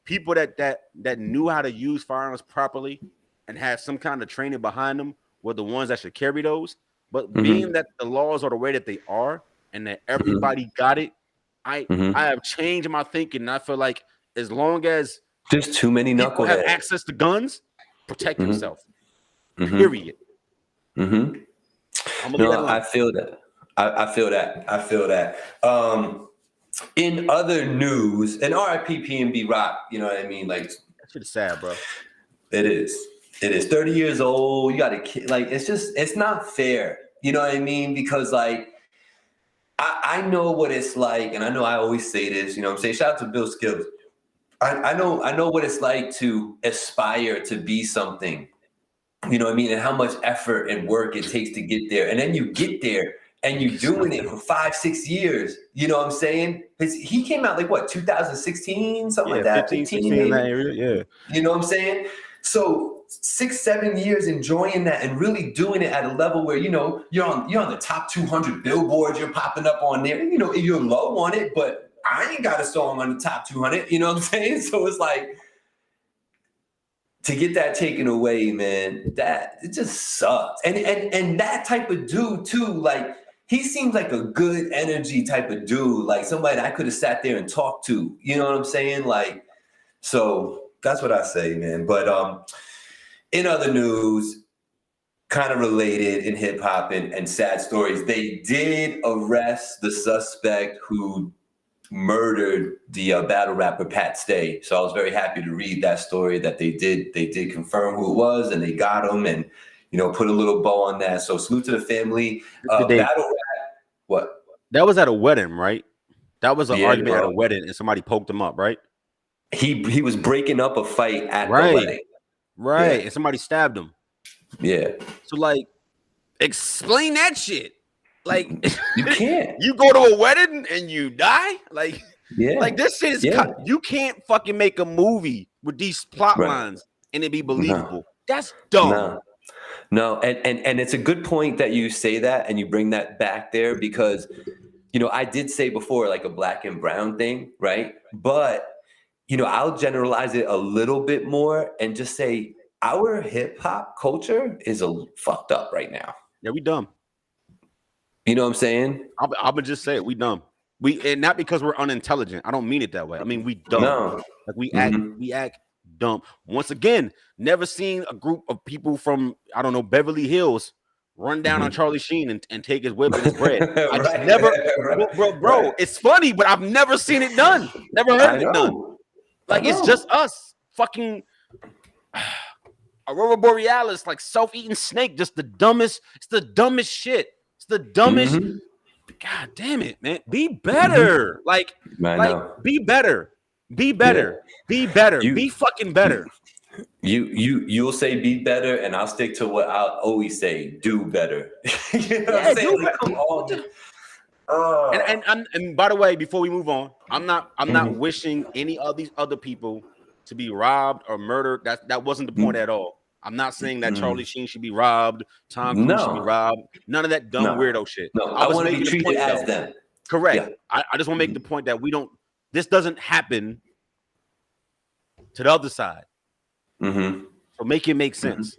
people that knew how to use firearms properly and had some kind of training behind them were the ones that should carry those. But being that the laws are the way that they are and that everybody got it, I have changed my thinking. And I feel like as long as there's too many knuckleheads have access to guns, protect yourself. Period. No, I feel that. I feel that. In other news, and RIP PNB Rock, you know what I mean? Like, that shit is sad, bro. It is. 30 years old. You got a kid. Like, it's not fair. You know what I mean? Because like, I know what it's like, and I know I always say this, you know what I'm saying? Shout out to Bill Skills. I know what it's like to aspire to be something. You know what I mean? And how much effort and work it takes to get there. And then you get there and you're doing it for 5-6 years. You know what I'm saying? He came out like what, 2016, something like that? 15, 16 in that area, yeah. You know what I'm saying? So 6-7 years enjoying that and really doing it at a level where, you know, you're on the top 200 billboards, you're popping up on there. You know, you're low on it, but I ain't got a song on the top 200. You know what I'm saying? So it's like, to get that taken away, man, that it just sucks. And that type of dude too, like he seems like a good energy type of dude, like somebody that I could have sat there and talked to. You know what I'm saying? Like, so that's what I say, man. But in other news, kind of related in hip hop and sad stories, they did arrest the suspect who murdered the battle rapper Pat Stay. So I was very happy to read that story that they did confirm who it was and they got him and, you know, put a little bow on that. So salute to the family. Battle rap, what? That was at a wedding, right? That was an argument at a wedding and somebody poked him up, right? He was breaking up a fight at the wedding. Right. Yeah. And somebody stabbed him. Yeah. So like, explain that shit. Like you can't. You go to a wedding and you die? Like, yeah. Like this shit is you can't fucking make a movie with these plot lines and it be believable. No. That's dumb. No. And it's a good point that you say that and you bring that back there because, you know, I did say before like a black and brown thing, right? But, you know, I'll generalize it a little bit more and just say our hip hop culture is fucked up right now. Yeah, we dumb. You know what I'm saying? I'm gonna just say it. We dumb. And not because we're unintelligent. I don't mean it that way. I mean we dumb. No. Like we act dumb. Once again, never seen a group of people from I don't know Beverly Hills run down on Charlie Sheen and take his whip and his bread. I just never, bro. It's funny, but I've never seen it done. Never heard it done. Like it's just us, fucking Aurora Borealis, like self-eating snake. Just the dumbest. It's the dumbest shit. It's the dumbest. God damn it, man. Be better. Like be better. Be better. Yeah. Be better. Be fucking better. You'll say be better, and I'll stick to what I'll always say: do better. You know what I'm saying? Like, come on. And by the way, before we move on, I'm not wishing any of these other people to be robbed or murdered. That wasn't the point at all. I'm not saying that Charlie Sheen should be robbed, Tom Cruise should be robbed. None of that dumb weirdo shit. No, I want to be treated as them. Correct. Yeah. I just want to make the point that this doesn't happen to the other side. So make it make sense.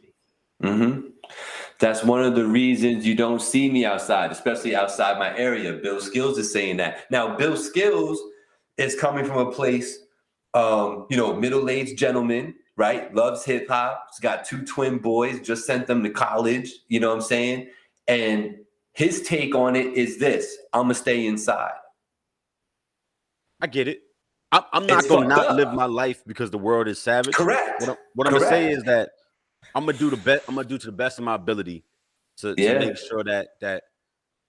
That's one of the reasons you don't see me outside, especially outside my area. Bill Skills is saying that. Now, Bill Skills is coming from a place, middle-aged gentleman, right? Loves hip hop. He's got 2 twin boys, just sent them to college. You know what I'm saying? And his take on it is this: I'm gonna stay inside. I get it. I'm not gonna not live my life because the world is savage. Correct. What I'm gonna say is that I'm gonna do the best. I'm gonna do to the best of my ability to make sure that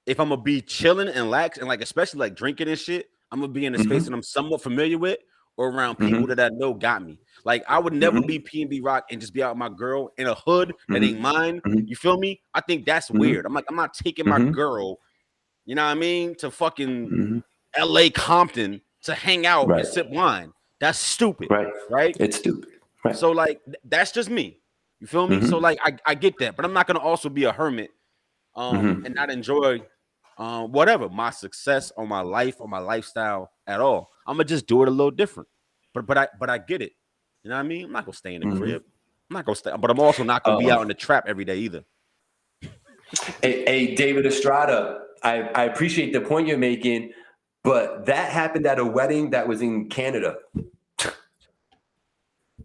if I'm gonna be chilling and lax and like especially like drinking and shit, I'm gonna be in a space that I'm somewhat familiar with or around people that I know got me. Like I would never be PNB Rock and just be out with my girl in a hood that ain't mine. You feel me? I think that's weird. I'm not taking my girl, you know what I mean, to fucking LA Compton to hang out and sip wine. That's stupid. Right? It's stupid. Right. So like that's just me. You feel me? So like I get that, but I'm not gonna also be a hermit and not enjoy whatever, my success or my life or my lifestyle at all. I'm gonna just do it a little different. But I get it. You know what I mean? I'm not gonna stay in the crib. I'm not gonna stay, but I'm also not gonna be out in the trap every day either. Hey, David Estrada, I appreciate the point you're making, but that happened at a wedding that was in Canada.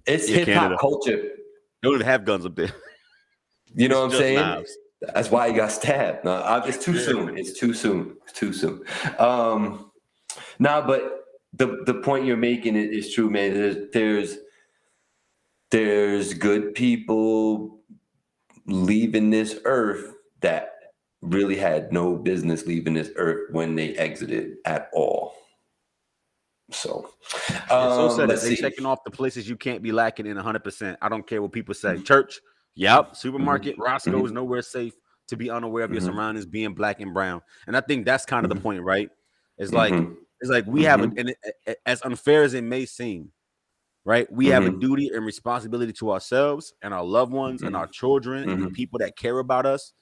It's hip hop culture. They don't even have guns up there. You know what I'm saying? Knives. That's why he got stabbed. No, it's too soon. It's too soon. It's too soon. But the point you're making is true, man. There's good people leaving this earth that really had no business leaving this earth when they exited at all. So, they're checking off the places you can't be lacking in 100%. I don't care what people say. Church, yep. Supermarket, Roscoe's, nowhere safe to be unaware of your surroundings, being black and brown. And I think that's kind of the point, right? It's like we have, and as unfair as it may seem, right? We have a duty and responsibility to ourselves and our loved ones and our children and the people that care about us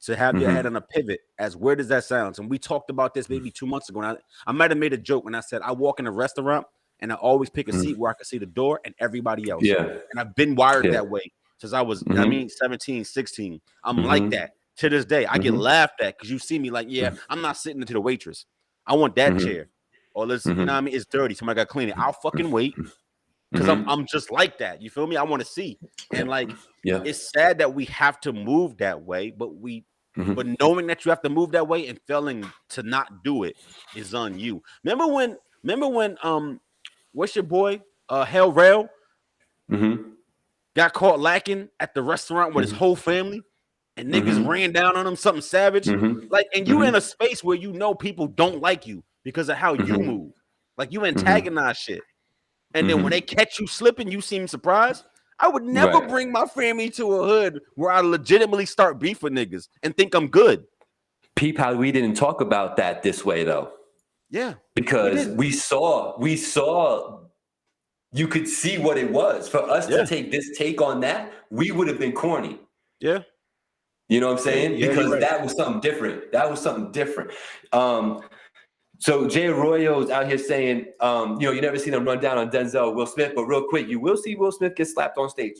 to have your head on a pivot. As weird as that sounds. And we talked about this maybe 2 months ago. And I might have made a joke when I said I walk in a restaurant and I always pick a seat where I can see the door and everybody else. Yeah. And I've been wired that way since I was, 17, 16. I'm like that to this day. I get laughed at because you see me like, I'm not sitting into the waitress. I want that chair. Or let's, you know what I mean? It's dirty. Somebody got to clean it. I'll fucking wait. Because I'm just like that. You feel me? I want to see. And like, it's sad that we have to move that way, but but knowing that you have to move that way and failing to not do it is on you. Remember when what's your boy? Hell Rail got caught lacking at the restaurant with his whole family and niggas ran down on him, something savage. Like, and you in a space where you know people don't like you because of how you move. Like you antagonize shit. And then when they catch you slipping, you seem surprised. I would never bring my family to a hood where I legitimately start beef with niggas and think I'm good. Peep how we didn't talk about that this way though. Yeah. Because we saw you could see what it was. For us to take this take on that, we would have been corny. Yeah. You know what I'm saying? Because that was something different. So Jay Arroyo's out here saying, you never see them run down on Denzel or Will Smith, but real quick, you will see Will Smith get slapped on stage.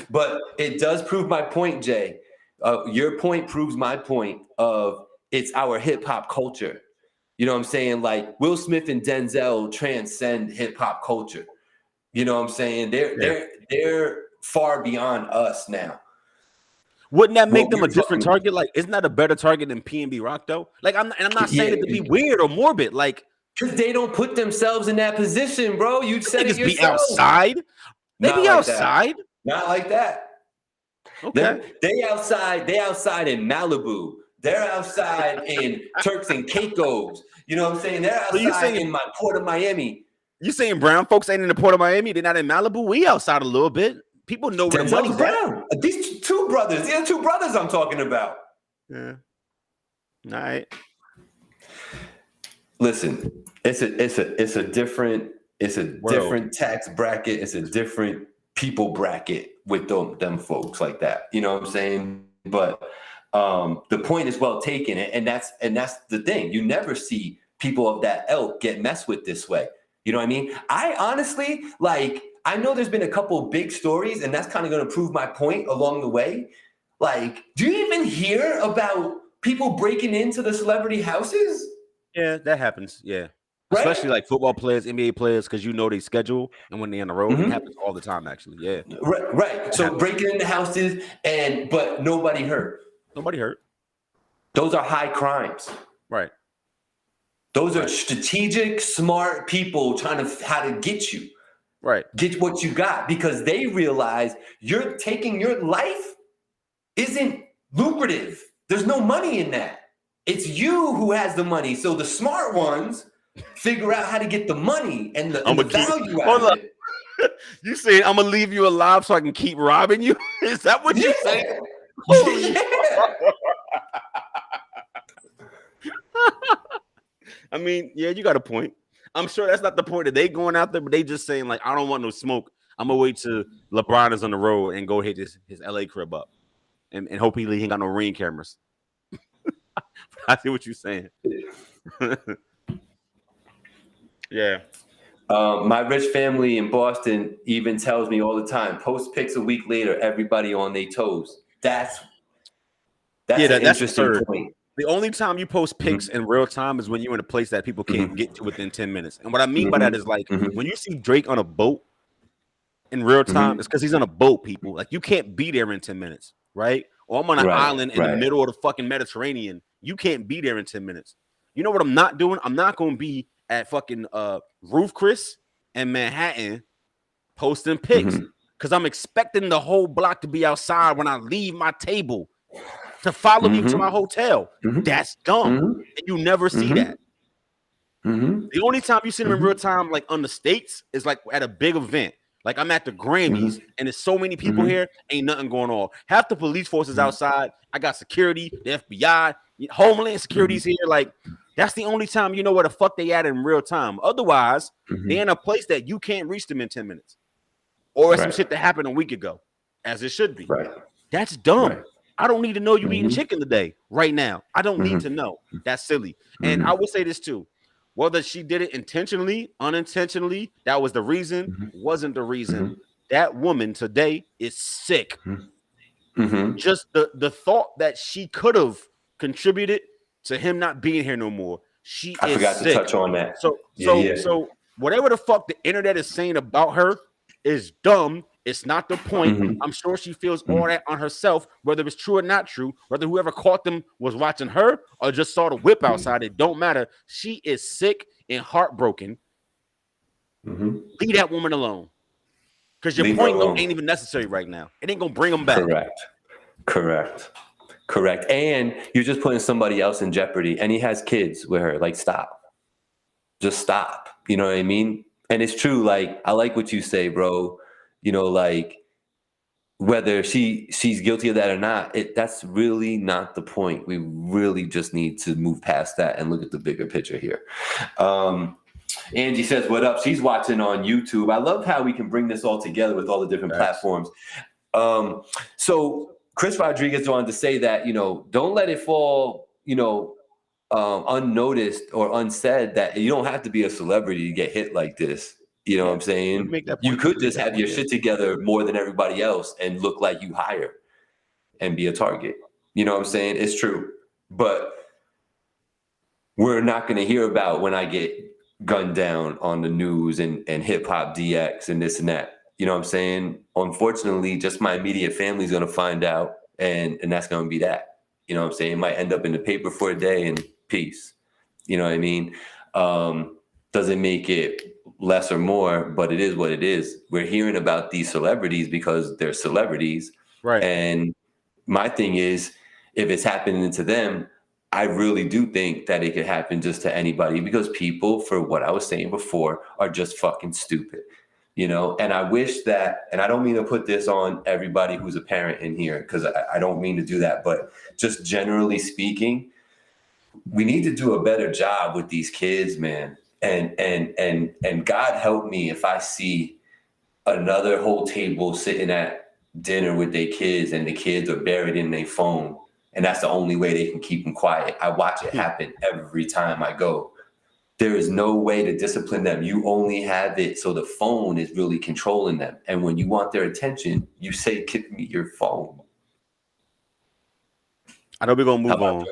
But it does prove my point, Jay. Your point proves my point of it's our hip hop culture. You know what I'm saying? Like Will Smith and Denzel transcend hip hop culture. You know what I'm saying? They're far beyond us now. Wouldn't that make them a different target? Like, isn't that a better target than P&B Rock though? Like, I'm not saying it to be weird or morbid. Like, because they don't put themselves in that position, bro. You said it yourself. Be outside. They be outside. Not like that. Okay. They outside in Malibu. They're outside in Turks and Caicos. You know what I'm saying? They're outside in my Port of Miami. You saying brown folks ain't in the Port of Miami? They're not in Malibu? We outside a little bit. People know where the money's at. These two brothers. These are two brothers I'm talking about. Yeah. All right. Listen, it's a different tax bracket. It's a different people bracket with them folks like that. You know what I'm saying? But the point is well taken, and that's the thing. You never see people of that ilk get messed with this way. You know what I mean? I honestly I know there's been a couple big stories, and that's kind of going to prove my point along the way. Like, do you even hear about people breaking into the celebrity houses? Yeah, that happens. Yeah. Right? Especially like football players, NBA players, because you know they schedule, and when they're on the road, it happens all the time, actually. Yeah. Right. So breaking into houses, but nobody hurt. Nobody hurt. Those are high crimes. Right. Those are strategic, smart people trying to how to get you. Right. Get what you got, because they realize you're taking your life isn't lucrative. There's no money in that. It's you who has the money. So the smart ones figure out how to get the money and the value out of it. You saying I'm gonna leave you alive so I can keep robbing you? Is that what you're saying? I mean, yeah, you got a point. I'm sure that's not the point that they going out there, but they just saying like, I don't want no smoke. I'm gonna wait till LeBron is on the road and go hit his LA crib up, and hope he ain't got no ring cameras. I see what you're saying. Yeah. My rich family in Boston even tells me all the time, post pics a week later, everybody on their toes. That's an interesting absurd. point. The only time you post pics in real time is when you're in a place that people can't get to within 10 minutes. And what I mean by that is like when you see Drake on a boat in real time, it's because he's on a boat, people. Like you can't be there in 10 minutes, right? Or I'm on an island in the middle of the fucking Mediterranean. You can't be there in 10 minutes. You know what I'm not doing? I'm not going to be at fucking Roof Chris and Manhattan posting pics because I'm expecting the whole block to be outside when I leave my table to follow me to my hotel. That's dumb. And you never see that. The only time you see them in real time, like on the States, is like at a big event. Like I'm at the Grammys and there's so many people here, ain't nothing going on. Half the police force is outside. I got security, the FBI, Homeland Security's here. Like that's the only time you know where the fuck they at in real time. Otherwise, they're in a place that you can't reach them in 10 minutes. Or some shit that happened a week ago, as it should be. That's dumb. I don't need to know you eating chicken today, right now. I don't need to know. That's silly. And I will say this too. Whether she did it intentionally, unintentionally, that was the reason, wasn't the reason. That woman today is sick. Just the thought that she could have contributed to him not being here no more. I forgot sick. to touch on that. So whatever the fuck the internet is saying about her is dumb. It's not the point. I'm sure she feels all that on herself, whether it's true or not true, whether whoever caught them was watching her or just saw the whip outside. It don't matter. She is sick and heartbroken. Leave that woman alone. Because your point ain't even necessary right now. It ain't going to bring them back. Correct. And you're just putting somebody else in jeopardy. And he has kids with her. Like, stop. Just stop. You know what I mean? And it's true. Like, I like what you say, bro. You know, like whether she's guilty of that or not, that's really not the point. We really just need to move past that and look at the bigger picture here. Angie says, what up? She's watching on YouTube. I love how we can bring this all together with all the different platforms. So Chris Rodriguez wanted to say that, you know, don't let it fall, you know, unnoticed or unsaid that you don't have to be a celebrity to get hit like this. You know what I'm saying? You could just have your shit together more than everybody else and look like you hire and be a target. You know what I'm saying? It's true. But we're not going to hear about when I get gunned down on the news and hip hop DX and this and that. You know what I'm saying? Unfortunately, just my immediate family is going to find out and that's going to be that. You know what I'm saying? It might end up in the paper for a day and peace. You know what I mean? Doesn't make it less or more, but it is what it is. We're hearing about these celebrities because they're celebrities. Right. And my thing is, if it's happening to them, I really do think that it could happen just to anybody because people, for what I was saying before, are just fucking stupid. You know, and I wish that, and I don't mean to put this on everybody who's a parent in here, because I don't mean to do that, but just generally speaking, we need to do a better job with these kids, man. And God help me if I see another whole table sitting at dinner with their kids and the kids are buried in their phone. And that's the only way they can keep them quiet. I watch it happen every time I go. There is no way to discipline them. You only have it so the phone is really controlling them. And when you want their attention, you say, give me your phone. I know we're going to move on.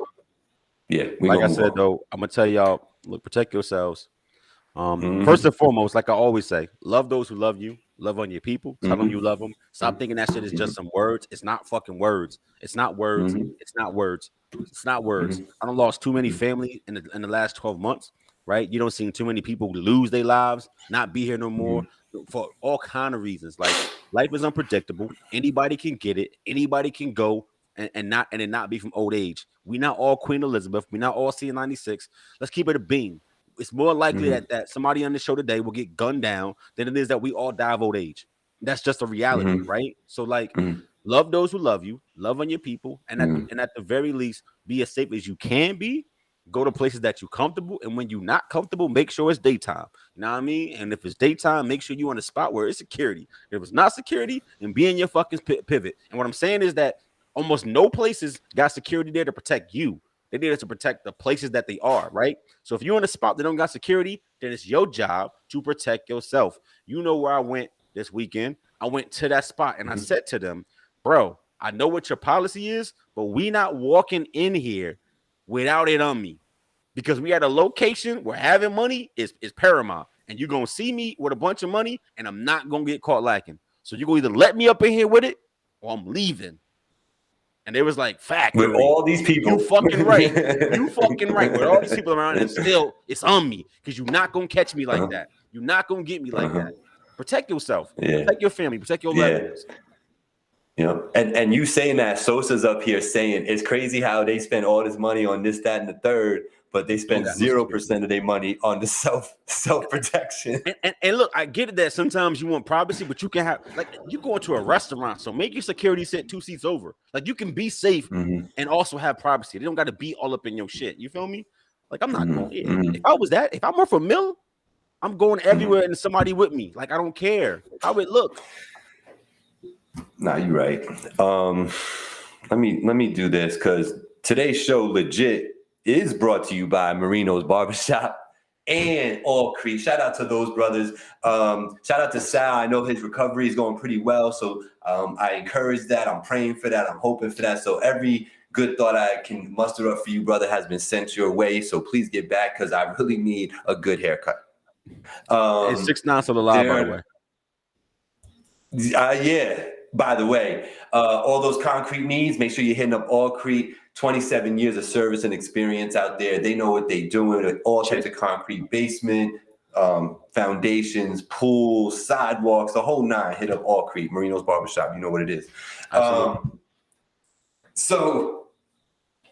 Yeah. Like I said, though, I'm going to tell y'all, look, protect yourselves. First and foremost, like I always say, love those who love you. Love on your people. Tell them you love them. Stop thinking that shit is just some words. It's not fucking words. It's not words. It's not words. It's not words. I done lost too many family in the last 12 months, right? You don't see too many people lose their lives, not be here no more for all kind of reasons. Like life is unpredictable. Anybody can get it. Anybody can go and it not be from old age. We not all Queen Elizabeth. We not all C96. Let's keep it a beam. It's more likely that somebody on the show today will get gunned down than it is that we all die of old age. That's just a reality, right? So, like, love those who love you, love on your people, and at the very least, be as safe as you can be. Go to places that you're comfortable, and when you're not comfortable, make sure it's daytime. You know what I mean? And if it's daytime, make sure you're on a spot where it's security. If it's not security, then be in your fucking pivot. And what I'm saying is that almost no places got security there to protect you. They there to protect the places that they are, right? So if you're in a spot that don't got security, then it's your job to protect yourself. You know where I went this weekend. I went to that spot and I said to them, bro, I know what your policy is, but we not walking in here without it on me. Because we at a location where having money is paramount. And you're going to see me with a bunch of money, and I'm not going to get caught lacking. So you're going to either let me up in here with it, or I'm leaving. And it was like, fact. With all these people. You fucking right. You fucking right. With all these people around, and still, it's on me. Because you're not going to catch me like that. You're not going to get me like that. Protect yourself. Yeah. Protect your family. Protect your loved ones. You know, and you saying that, Sosa's up here saying it's crazy how they spend all this money on this, that, and the third, but they spend 0% of their money on the self protection. And look, I get it that sometimes you want privacy, but you can have, like, you go into a restaurant, so make your security sit 2 seats over. Like, you can be safe and also have privacy. They don't got to be all up in your shit. You feel me? Like, I'm not going. If I'm worth a mill, I'm going everywhere and somebody with me. Like, I don't care how it look. Nah, you're right. Let me do this because today's show legit is brought to you by Marino's Barbershop and All Creek. Shout out to those brothers. Shout out to Sal. I know his recovery is going pretty well, so I encourage that. I'm praying for that. I'm hoping for that. So every good thought I can muster up for you, brother, has been sent your way. So please get back because I really need a good haircut. It's 6'9" on the live, by the way. Yeah. By the way, all those concrete needs, make sure you're hitting up All Creek. 27 years of service and experience out there. They know what they're doing with all types of concrete, basement, foundations, pools, sidewalks, the whole nine. Hit up All Creek, Marino's Barbershop. You know what it is. So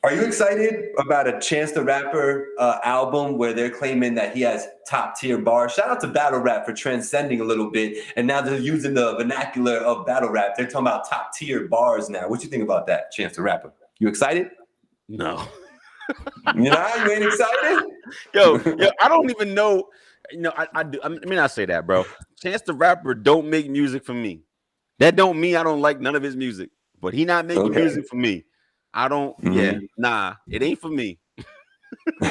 are you excited about a Chance the Rapper album where they're claiming that he has top tier bars? Shout out to battle rap for transcending a little bit. And now they're using the vernacular of battle rap. They're talking about top tier bars now. What you think about that, Chance the Rapper? You excited? No. You ain't excited? Yo, I don't even know. I do. I mean, I say that, bro. Chance the Rapper don't make music for me. That don't mean I don't like none of his music. But he not making music for me. I don't. Nah, it ain't for me. he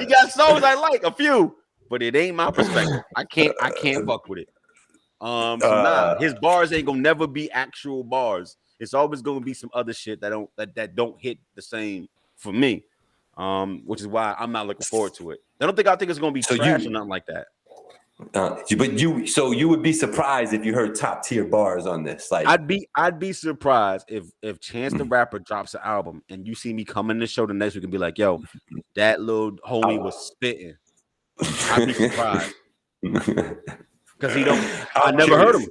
got songs I like, a few, but it ain't my perspective. I can't fuck with it. So nah, his bars ain't gonna never be actual bars. It's always gonna be some other shit that don't hit the same for me. Which is why I'm not looking forward to it. I think it's gonna be trash or nothing like that. So you would be surprised if you heard top tier bars on this. Like I'd be surprised if Chance the Rapper drops an album and you see me come in the show the next week and be like, yo, that little homie was spitting. I'd be surprised. Because I never heard him.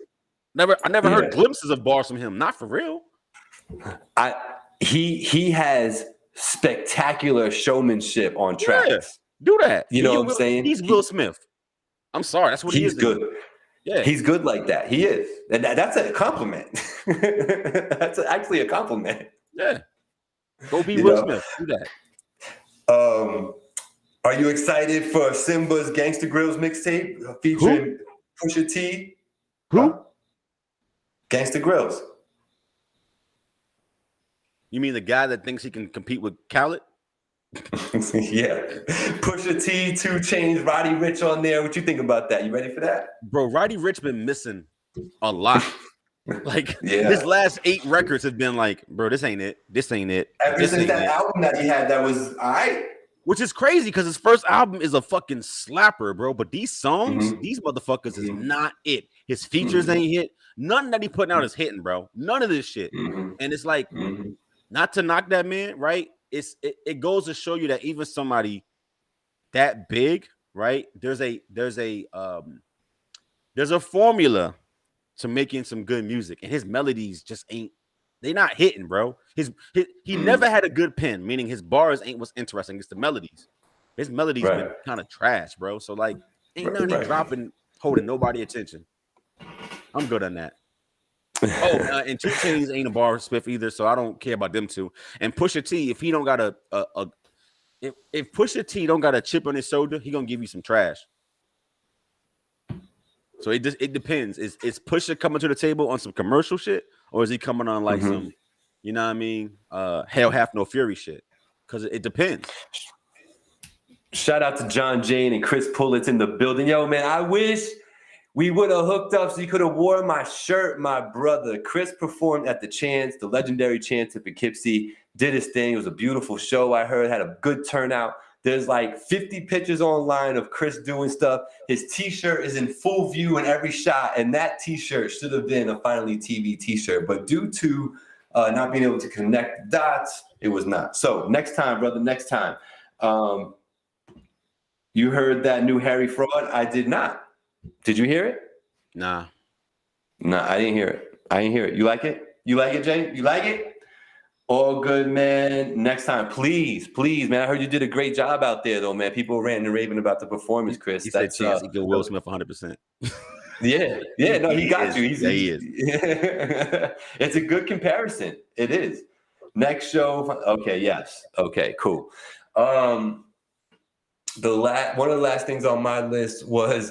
I never heard glimpses of bars from him. Not for real. He has spectacular showmanship on tracks. Yeah, do that. You know what I'm saying? He's Will Smith. I'm sorry, that's what he is. He's good. Yeah, he's good like that. He is, and that's a compliment. That's actually a compliment. Yeah, go be Will Smith. Do that. Are you excited for Simba's Gangsta Grills mixtape featuring Pusha T? Who? Gangsta Grills. You mean the guy that thinks he can compete with Khaled? Yeah. Pusha T, 2 Chainz, Roddy Ricch on there. What you think about that? You ready for that? Bro, Roddy Ricch been missing a lot. Like his last 8 records have been like, bro, this ain't it. This ain't it. Ever since that album that he had that was all right. Which is crazy because his first album is a fucking slapper, bro. But these songs, these motherfuckers is not it. His features ain't hit. None that he putting out is hitting, bro. None of this shit. And it's like, not to knock that man, right? It goes to show you that even somebody that big, right? There's a formula to making some good music, and his melodies just ain't. They not hitting, bro. He never had a good pen, meaning his bars ain't what's interesting. It's the melodies. His melodies been kind of trash, bro. So like, ain't nothing dropping, holding nobody attention. I'm good on that. And 2 Chainz ain't a bar Smith either, so I don't care about them two. And Pusha T, if he don't got if Pusha T don't got a chip on his shoulder, he gonna give you some trash. So it depends. Is Pusha coming to the table on some commercial shit, or is he coming on like some you know what I mean, hell hath no fury shit. Because it depends. Shout out to John Jane and Chris Pullett's in the building. Yo, man, I wish we would have hooked up so you could have worn my shirt, my brother. Chris performed at the legendary Chance at Poughkeepsie, did his thing. It was a beautiful show, I heard, had a good turnout. There's like 50 pictures online of Chris doing stuff. His T-shirt is in full view in every shot, and that T-shirt should have been a Finally TV T-shirt. But due to not being able to connect the dots, it was not. So next time, brother, next time. You heard that new Harry Fraud? I did not. Did you hear it? Nah, I didn't hear it. You like it? You like it, Jay? You like it? All good, man. Next time, please, man. I heard you did a great job out there, though, man. People ranting and raving about the performance, Chris. He said Chance equal Will Smith 100%. Yeah. No, he got you. He is. It's a good comparison. It is. Next show. Okay, yes. Okay, cool. One of the last things on my list was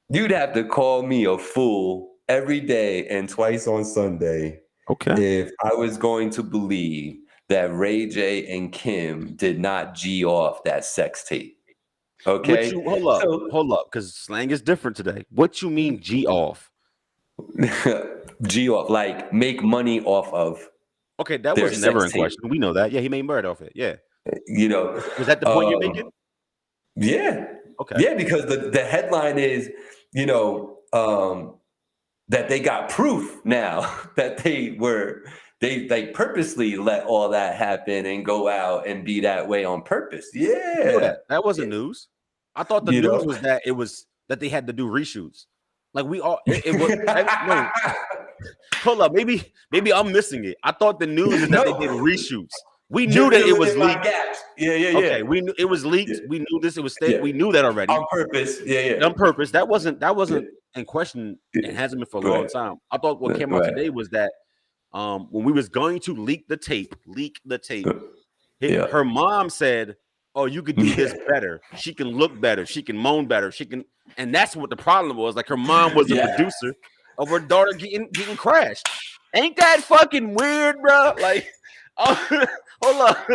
you'd have to call me a fool every day and twice on Sunday. Okay. If I was going to believe that Ray J and Kim did not G off that sex tape. Okay. Hold up, because slang is different today. What you mean G off? G off, like make money off of. Okay, that was never in question. We know that. Yeah, he made murder off it. Yeah. You know. Was that the point you're making? Yeah. Okay. Yeah, because the headline is, that they got proof now that they purposely let all that happen and go out and be that way on purpose. Yeah. That wasn't news. I thought the news was that they had to do reshoots. Like we all it was no. Hold up, maybe I'm missing it. I thought the news is that they did reshoots. We knew that it was leaked. Yeah. Okay, we knew it was leaked. Yeah. We knew this. It was staged. Yeah. We knew that already on purpose. Yeah. On purpose. That wasn't in question. It hasn't been for a long time. I thought what came out today was that when we was going to leak the tape, her mom said, "Oh, you could do this better. She can look better. She can moan better. She can." And that's what the problem was. Like her mom was the producer of her daughter getting crashed. Ain't that fucking weird, bro? Like. Hold up.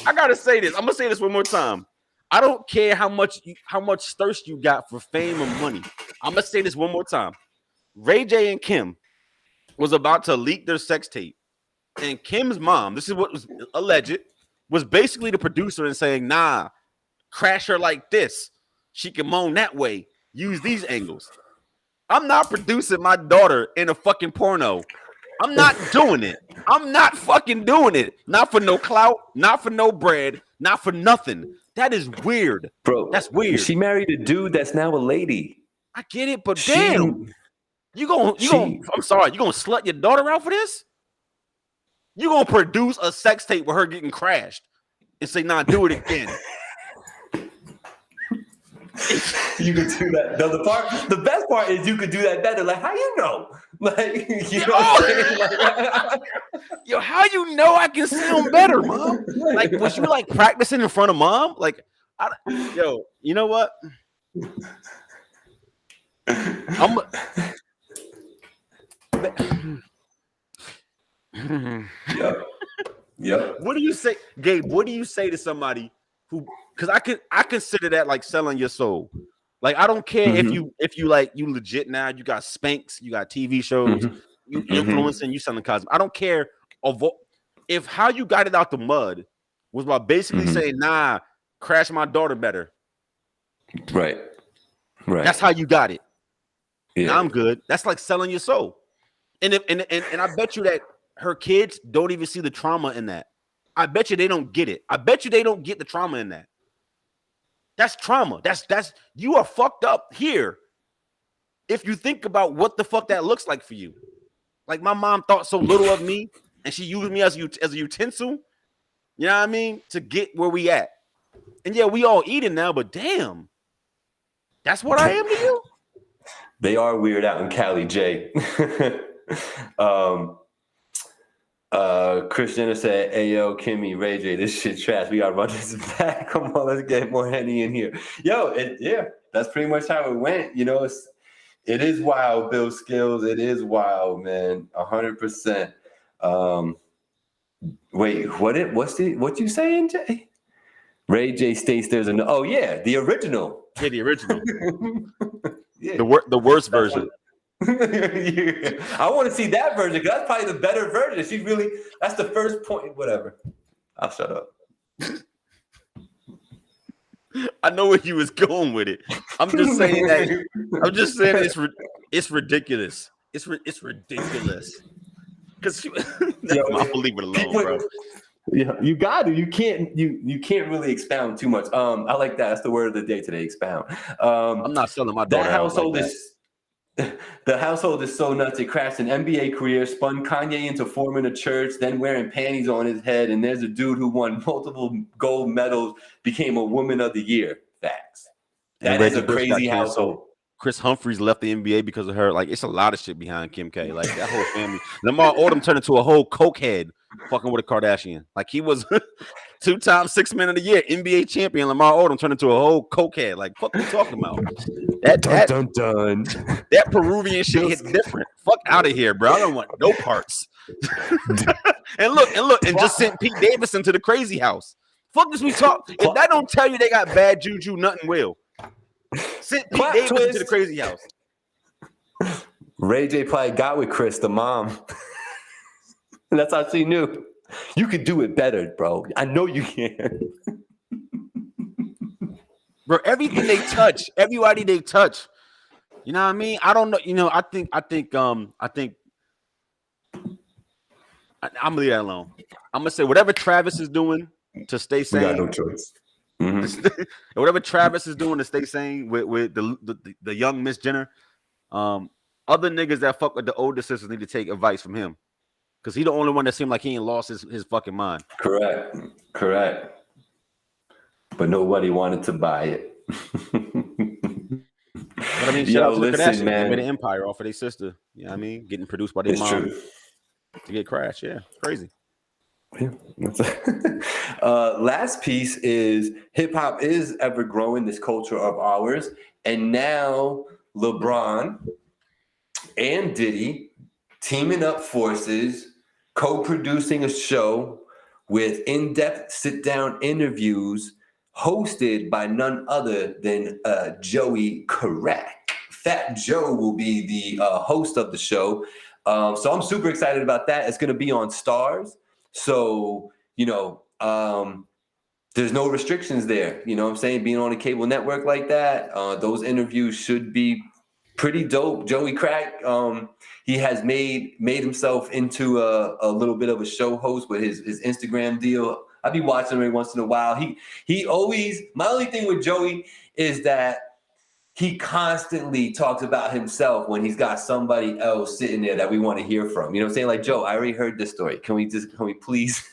I gotta say this. I'm gonna say this one more time. I don't care how much thirst you got for fame or money. I'm gonna say this one more time. Ray J and Kim was about to leak their sex tape, and Kim's mom, this is what was alleged, was basically the producer and saying, "Nah, crash her like this. She can moan that way. Use these angles." I'm not producing my daughter in a fucking porno. I'm not doing it. I'm not fucking doing it. Not for no clout, not for no bread, not for nothing. That is weird. Bro, that's weird. She married a dude that's now a lady. I get it, but damn. I'm sorry, you gonna slut your daughter out for this? You gonna produce a sex tape with her getting crashed and say, "Nah, do it again." You could do that. No, the best part is you could do that better. Like, how you know? Like, you know what I'm saying? Like, yo, how you know I can sound better, mom? Like, was you like practicing in front of mom? Like, yo, you know what? Yep. What do you say, Gabe? What do you say to somebody who? Because I consider that like selling your soul. Like I don't care if you like you legit now. You got Spanx, you got TV shows, you influencing, you selling cosmetics. I don't care if how you got it out the mud was by basically saying, "Nah, crash my daughter better." Right. That's how you got it. Yeah. Now I'm good. That's like selling your soul. And I bet you that her kids don't even see the trauma in that. I bet you they don't get it. I bet you they don't get the trauma in that. That's trauma. That's you are fucked up here. If you think about what the fuck that looks like for you. Like my mom thought so little of me and she used me as a utensil, you know what I mean, to get where we at. And yeah, we all eating now, but damn. That's what I am to you? They are weird out in Cali, Jay. Chris Jenner said, "Hey yo, Kimmy, Ray J, this shit trash. We gotta run this back. Come on, let's get more Henny in here." Yo, that's pretty much how it went. You know, It is wild, Bill Skills. It is wild, man. 100%. Wait, what you saying, Jay? Ray J states there's an the original. Yeah, the original. Yeah. The worst version. I want to see that version because that's probably the better version. That's the first point. Whatever. I'll shut up. I know where you was going with it. I'm just saying that. I'm just saying it's ridiculous. It's ridiculous. Because I'll leave it alone, bro. Yeah, you got to. You can't really expound too much. I like that. That's the word of the day today. Expound. I'm not selling my daughter. That household the household is so nuts. It crashed an NBA career, spun Kanye into forming a church, then wearing panties on his head. And there's a dude who won multiple gold medals, became a Woman of the Year. Facts. That is a crazy household. Chris Humphries left the NBA because of her. Like, it's a lot of shit behind Kim K. Like, that whole family. Lamar Odom turned into a whole cokehead fucking with a Kardashian. Like, he was 2-time 6th Man of the Year NBA champion. Lamar Odom turned into a whole cokehead. Like, fuck, what you talking about? That Peruvian shit hit different. Fuck out of here, bro. I don't want no parts. and look, and just sent Pete Davidson to the crazy house. Fuck this we talk. If that don't tell you they got bad juju, nothing will. Sent Pete Davidson to the crazy house. Ray J probably got with Chris, the mom. And that's how she knew. You could do it better, bro. I know you can. Bro, everything they touch, everybody they touch. You know what I mean? I don't know. You know, I think I'm gonna leave that alone. I'm gonna say whatever Travis is doing to stay sane. We got no choice. Mm-hmm. Whatever Travis is doing to stay sane with the young Miss Jenner, other niggas that fuck with the older sisters need to take advice from him. Because he's the only one that seemed like he ain't lost his fucking mind. Correct. But nobody wanted to buy it. But I mean, shout out to the Kardashians. They made an empire off of their sister. You know what I mean? Getting produced by their mom to get crashed. Yeah, crazy. Yeah. Last piece is hip hop is ever growing, this culture of ours. And now LeBron and Diddy teaming up forces, co-producing a show with in-depth sit-down interviews hosted by none other than Joey Correct. Fat Joe will be the host of the show. So I'm super excited about that. It's going to be on Stars. So, you know, there's no restrictions there. You know what I'm saying? Being on a cable network like that, those interviews should be pretty dope. Joey Crack, he has made himself into a little bit of a show host with his Instagram deal. I be watching him every once in a while. He always, my only thing with Joey is that he constantly talks about himself when he's got somebody else sitting there that we want to hear from. You know what I'm saying? Like, Joe, I already heard this story. Can we please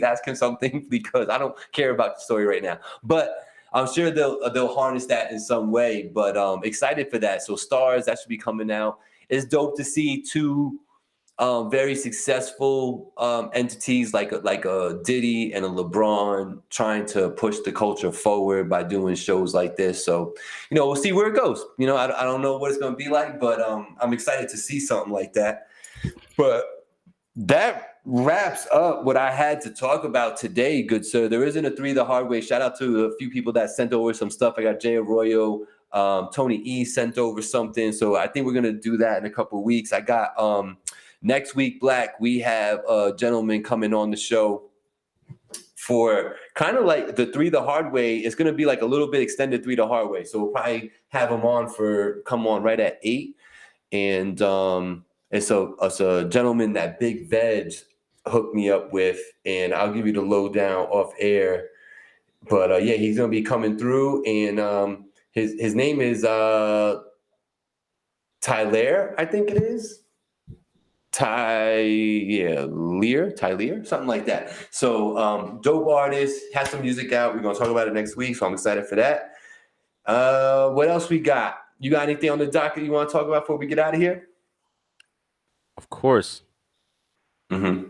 ask him something? Because I don't care about the story right now. But I'm sure they'll harness that in some way. But excited for that. So Stars, that should be coming out. It's dope to see two very successful entities like a Diddy and a LeBron trying to push the culture forward by doing shows like this. So, you know, we'll see where it goes. You know, I don't know what it's going to be like, but I'm excited to see something like that. But that wraps up what I had to talk about today, good sir. There isn't a 3 the hard way. Shout out to a few people that sent over some stuff. I got Jay Arroyo, Tony E sent over something. So I think we're going to do that in a couple of weeks. I got next week, Black, we have a gentleman coming on the show for kind of like the 3 the hard way. It's going to be like a little bit extended 3 the hard way. So we'll probably have him come on right at 8. And so it's a gentleman that Big Veg hooked me up with, and I'll give you the lowdown off air. But yeah, he's going to be coming through, and his name is Tyler, I think it is. Tyler, something like that. So dope artist, has some music out. We're gonna talk about it next week, so I'm excited for that. What else we got? You got anything on the docket you want to talk about before we get out of here? Of course. Mm-hmm.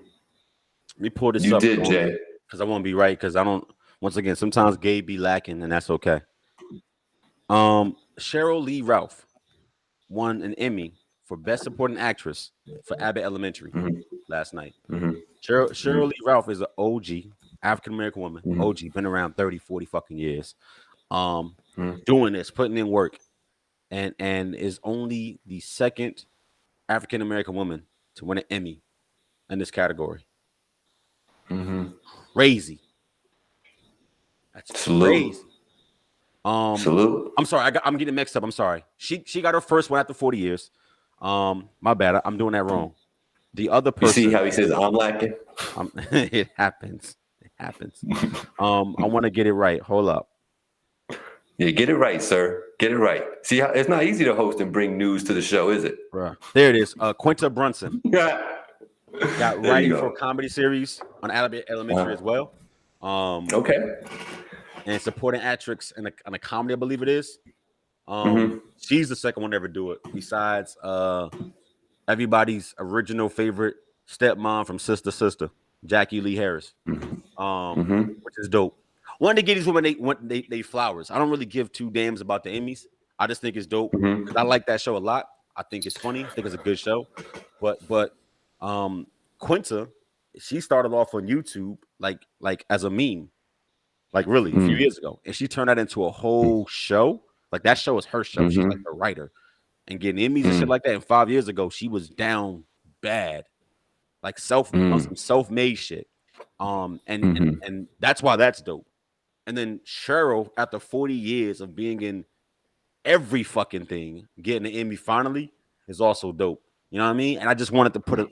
Let me pull this up. You did, Jay. Because I won't be right. Because I don't. Once again, sometimes Gabe be lacking, and that's okay. Cheryl Lee Ralph won an Emmy for Best Supporting Actress for Abbott Elementary last night. Shirley Ralph is an OG, African-American woman. OG, been around 30, 40 fucking years. Doing this, putting in work, and is only the second African-American woman to win an Emmy in this category. Crazy. That's crazy. Salute. I'm sorry, I'm getting mixed up. I'm sorry. She got her first one after 40 years. My bad. I'm doing that wrong. The other person. You see how he says I'm lacking? It happens. It happens. I want to get it right. Hold up. Yeah, get it right, sir. Get it right. See how it's not easy to host and bring news to the show, is it? Bruh. There it is. Quinta Brunson. Got writing go. for a comedy series on Abbott Elementary as well. Okay. And supporting actress in a comedy, I believe it is. She's the second one to ever do it, besides everybody's original favorite stepmom from Sister, Jackie Lee Harris, which is dope. Wanted to get these women they flowers. I don't really give two damns about the Emmys. I just think it's dope. I like that show a lot. I think it's funny. I think it's a good show. But Quinta, she started off on YouTube like as a meme, like really a few years ago, and she turned that into a whole show. Like that show is her show. She's like a writer and getting Emmys and shit like that. And 5 years ago, she was down bad, like some self-made shit. And that's why that's dope. And then Cheryl, after 40 years of being in every fucking thing, getting an Emmy finally is also dope. You know what I mean? And I just wanted to put a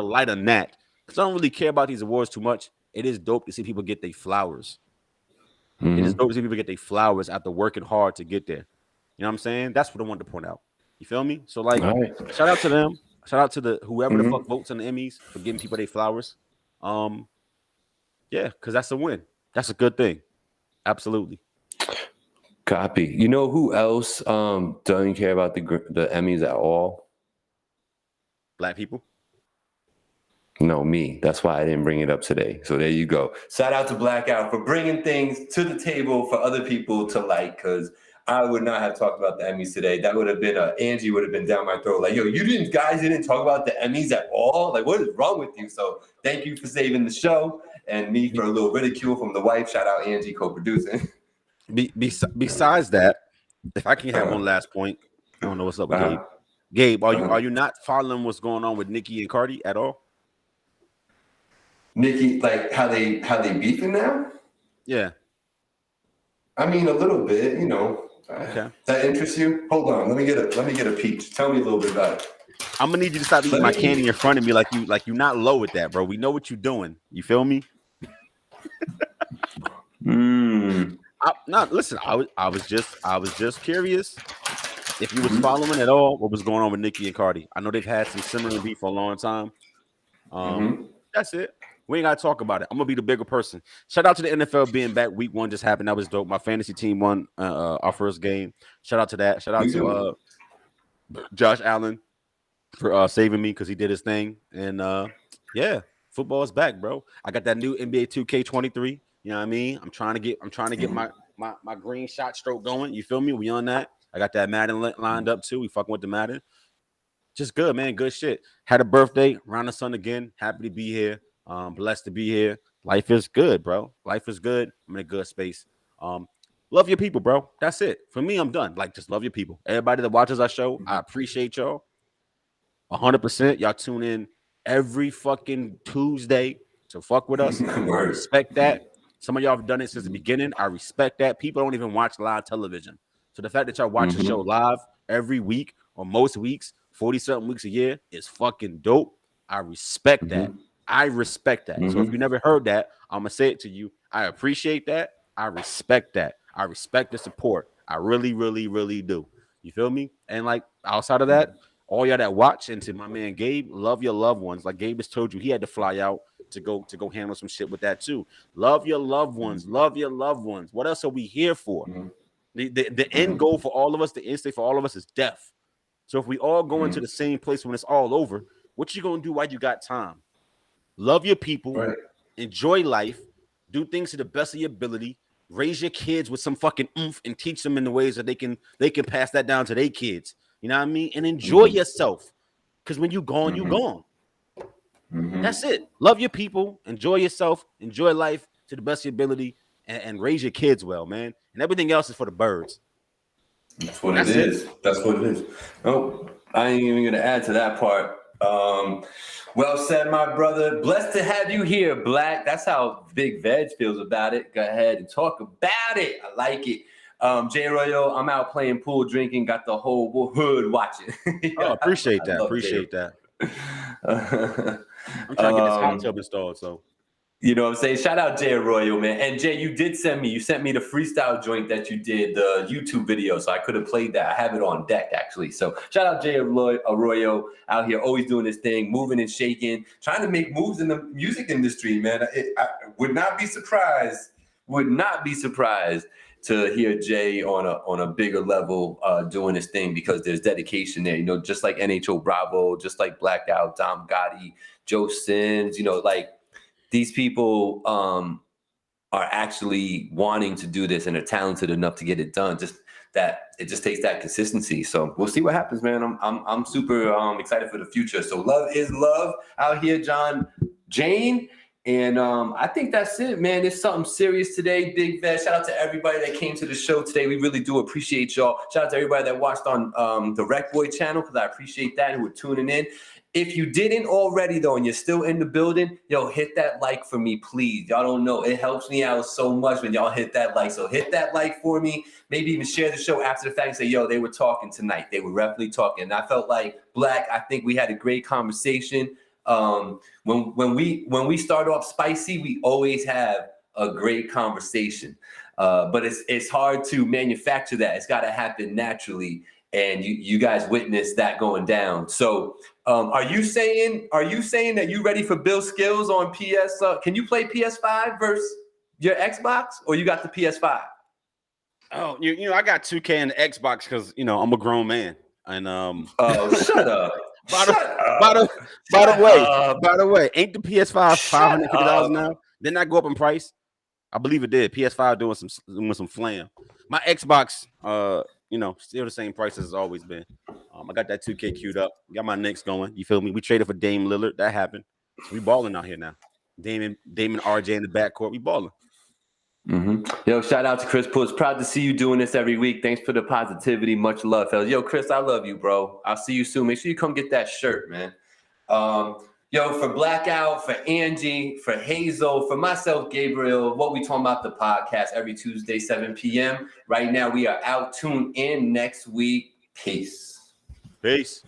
light on that because I don't really care about these awards too much. It is dope to see people get their flowers. It is dope to see people get their flowers after working hard to get there. You know what I'm saying? That's what I wanted to point out. You feel me? So like, shout out to them. Shout out to the whoever the fuck votes on the Emmys for giving people their flowers. Yeah, because that's a win. That's a good thing. Absolutely. Copy. You know who else doesn't care about the Emmys at all? Black people. No, me. That's why I didn't bring it up today. So there you go. Shout out to Blackout for bringing things to the table for other people to like, because I would not have talked about the Emmys today. That would have been Angie would have been down my throat. Like, yo, guys didn't talk about the Emmys at all? Like, what is wrong with you? So thank you for saving the show and me for a little ridicule from the wife. Shout out Angie, co-producing. Besides that, if I can have one last point, I don't know what's up with Gabe. Gabe, are you not following what's going on with Nicki and Cardi at all? Nicki, like how they beefing now? Yeah. I mean, a little bit, you know. Okay. That interests you? Hold on, let me get a peach. Tell me a little bit about it. I'm gonna need you to stop eating my candy in front of me like you not low with that, bro. We know what you're doing. You feel me? Listen. I was just curious if you was following at all what was going on with Nicki and Cardi. I know they've had some similar beef for a long time. That's it. We ain't gotta talk about it. I'm gonna be the bigger person. Shout out to the NFL being back. Week 1 just happened. That was dope. My fantasy team won our first game. Shout out to that. Shout out to Josh Allen for saving me because he did his thing. And yeah, football is back, bro. I got that new NBA 2K23. You know what I mean? I'm trying to get my green shot stroke going. You feel me? We on that. I got that Madden lined up too. We fucking with the Madden. Just good, man. Good shit. Had a birthday around the sun again. Happy to be here. Blessed to be here. Life is good, bro. Life is good. I'm in a good space. Love your people, bro. That's it. For me, I'm done. Like, just love your people. Everybody that watches our show, I appreciate y'all. 100%. Y'all tune in every fucking Tuesday to fuck with us. I respect that. Some of y'all have done it since the beginning. I respect that. People don't even watch live television. So the fact that y'all watch the show live every week or most weeks, 40-something weeks a year is fucking dope. I respect that. I respect that. So if you never heard that, I'm going to say it to you. I appreciate that. I respect that. I respect the support. I really, really, really do. You feel me? And like outside of that, all y'all that watch, and to my man Gabe, love your loved ones. Like Gabe has told you, he had to fly out to go handle some shit with that too. Love your loved ones. Love your loved ones. What else are we here for? The end goal for all of us, the end state for all of us is death. So if we all go into the same place when it's all over, what you gonna do while you got time? Love your people, enjoy life, do things to the best of your ability, raise your kids with some fucking oomph and teach them in the ways that they can pass that down to their kids. You know what I mean? And enjoy yourself. Because when you gone, you gone. That's it. Love your people, enjoy yourself, enjoy life to the best of your ability, and raise your kids well, man. And everything else is for the birds. That's what it is. That's what it is. Oh, I ain't even gonna add to that part. Well said, my brother. Blessed to have you here, Black. That's how Big Veg feels about it. Go ahead and talk about it. I like it. Jay Royo, I'm out playing pool, drinking, got the whole hood watching. Oh, appreciate that. Appreciate that. I'm trying to get this hot tub installed, so. You know what I'm saying? Shout out Jay Arroyo, man. And Jay, you sent me the freestyle joint that you did, the YouTube video. So I could have played that. I have it on deck, actually. So shout out Jay Arroyo out here, always doing his thing, moving and shaking, trying to make moves in the music industry, man. I would not be surprised to hear Jay on a bigger level doing his thing, because there's dedication there. You know, just like NHO Bravo, just like Blackout, Dom Gotti, Joe Sins, you know, like, these people are actually wanting to do this and are talented enough to get it done. Just that it just takes that consistency. So we'll see what happens, man. I'm super excited for the future. So love is love out here, Jane. And I think that's it, man. It's something serious today. Big Veg. Shout out to everybody that came to the show today. We really do appreciate y'all. Shout out to everybody that watched on the Rec Boy channel, because I appreciate that, who were tuning in. If you didn't already, though, and you're still in the building, yo, hit that like for me, please. Y'all don't know. It helps me out so much when y'all hit that like. So hit that like for me. Maybe even share the show after the fact and say, yo, they were talking tonight. They were definitely talking. And I felt like, Black, I think we had a great conversation. When we start off spicy, we always have a great conversation. But it's hard to manufacture that. It's got to happen naturally. And you guys witnessed that going down. So are you saying that you ready for Bill Skills on PS? Can you play PS5 versus your Xbox, or you got the PS5? Oh, you know, I got 2K and the Xbox because, you know, I'm a grown man. And shut up. By the way, ain't the PS5 $550 now? Didn't that go up in price? I believe it did. PS5 doing some flam. My Xbox, you know, still the same price as it's always been. I got that 2K queued up. Got my Knicks going. You feel me? We traded for Dame Lillard. That happened. So we balling out here now. Damon RJ in the backcourt. We balling. Yo, shout out to Chris Puss. Proud to see you doing this every week. Thanks for the positivity. Much love, fellas. Yo, Chris, I love you, bro. I'll see you soon. Make sure you come get that shirt, man. Yo, for Blackout, for Angie, for Hazel, for myself, Gabriel, What We Talking About, the podcast every Tuesday, 7 p.m. Right now, we are out. Tune in next week. Peace. Peace.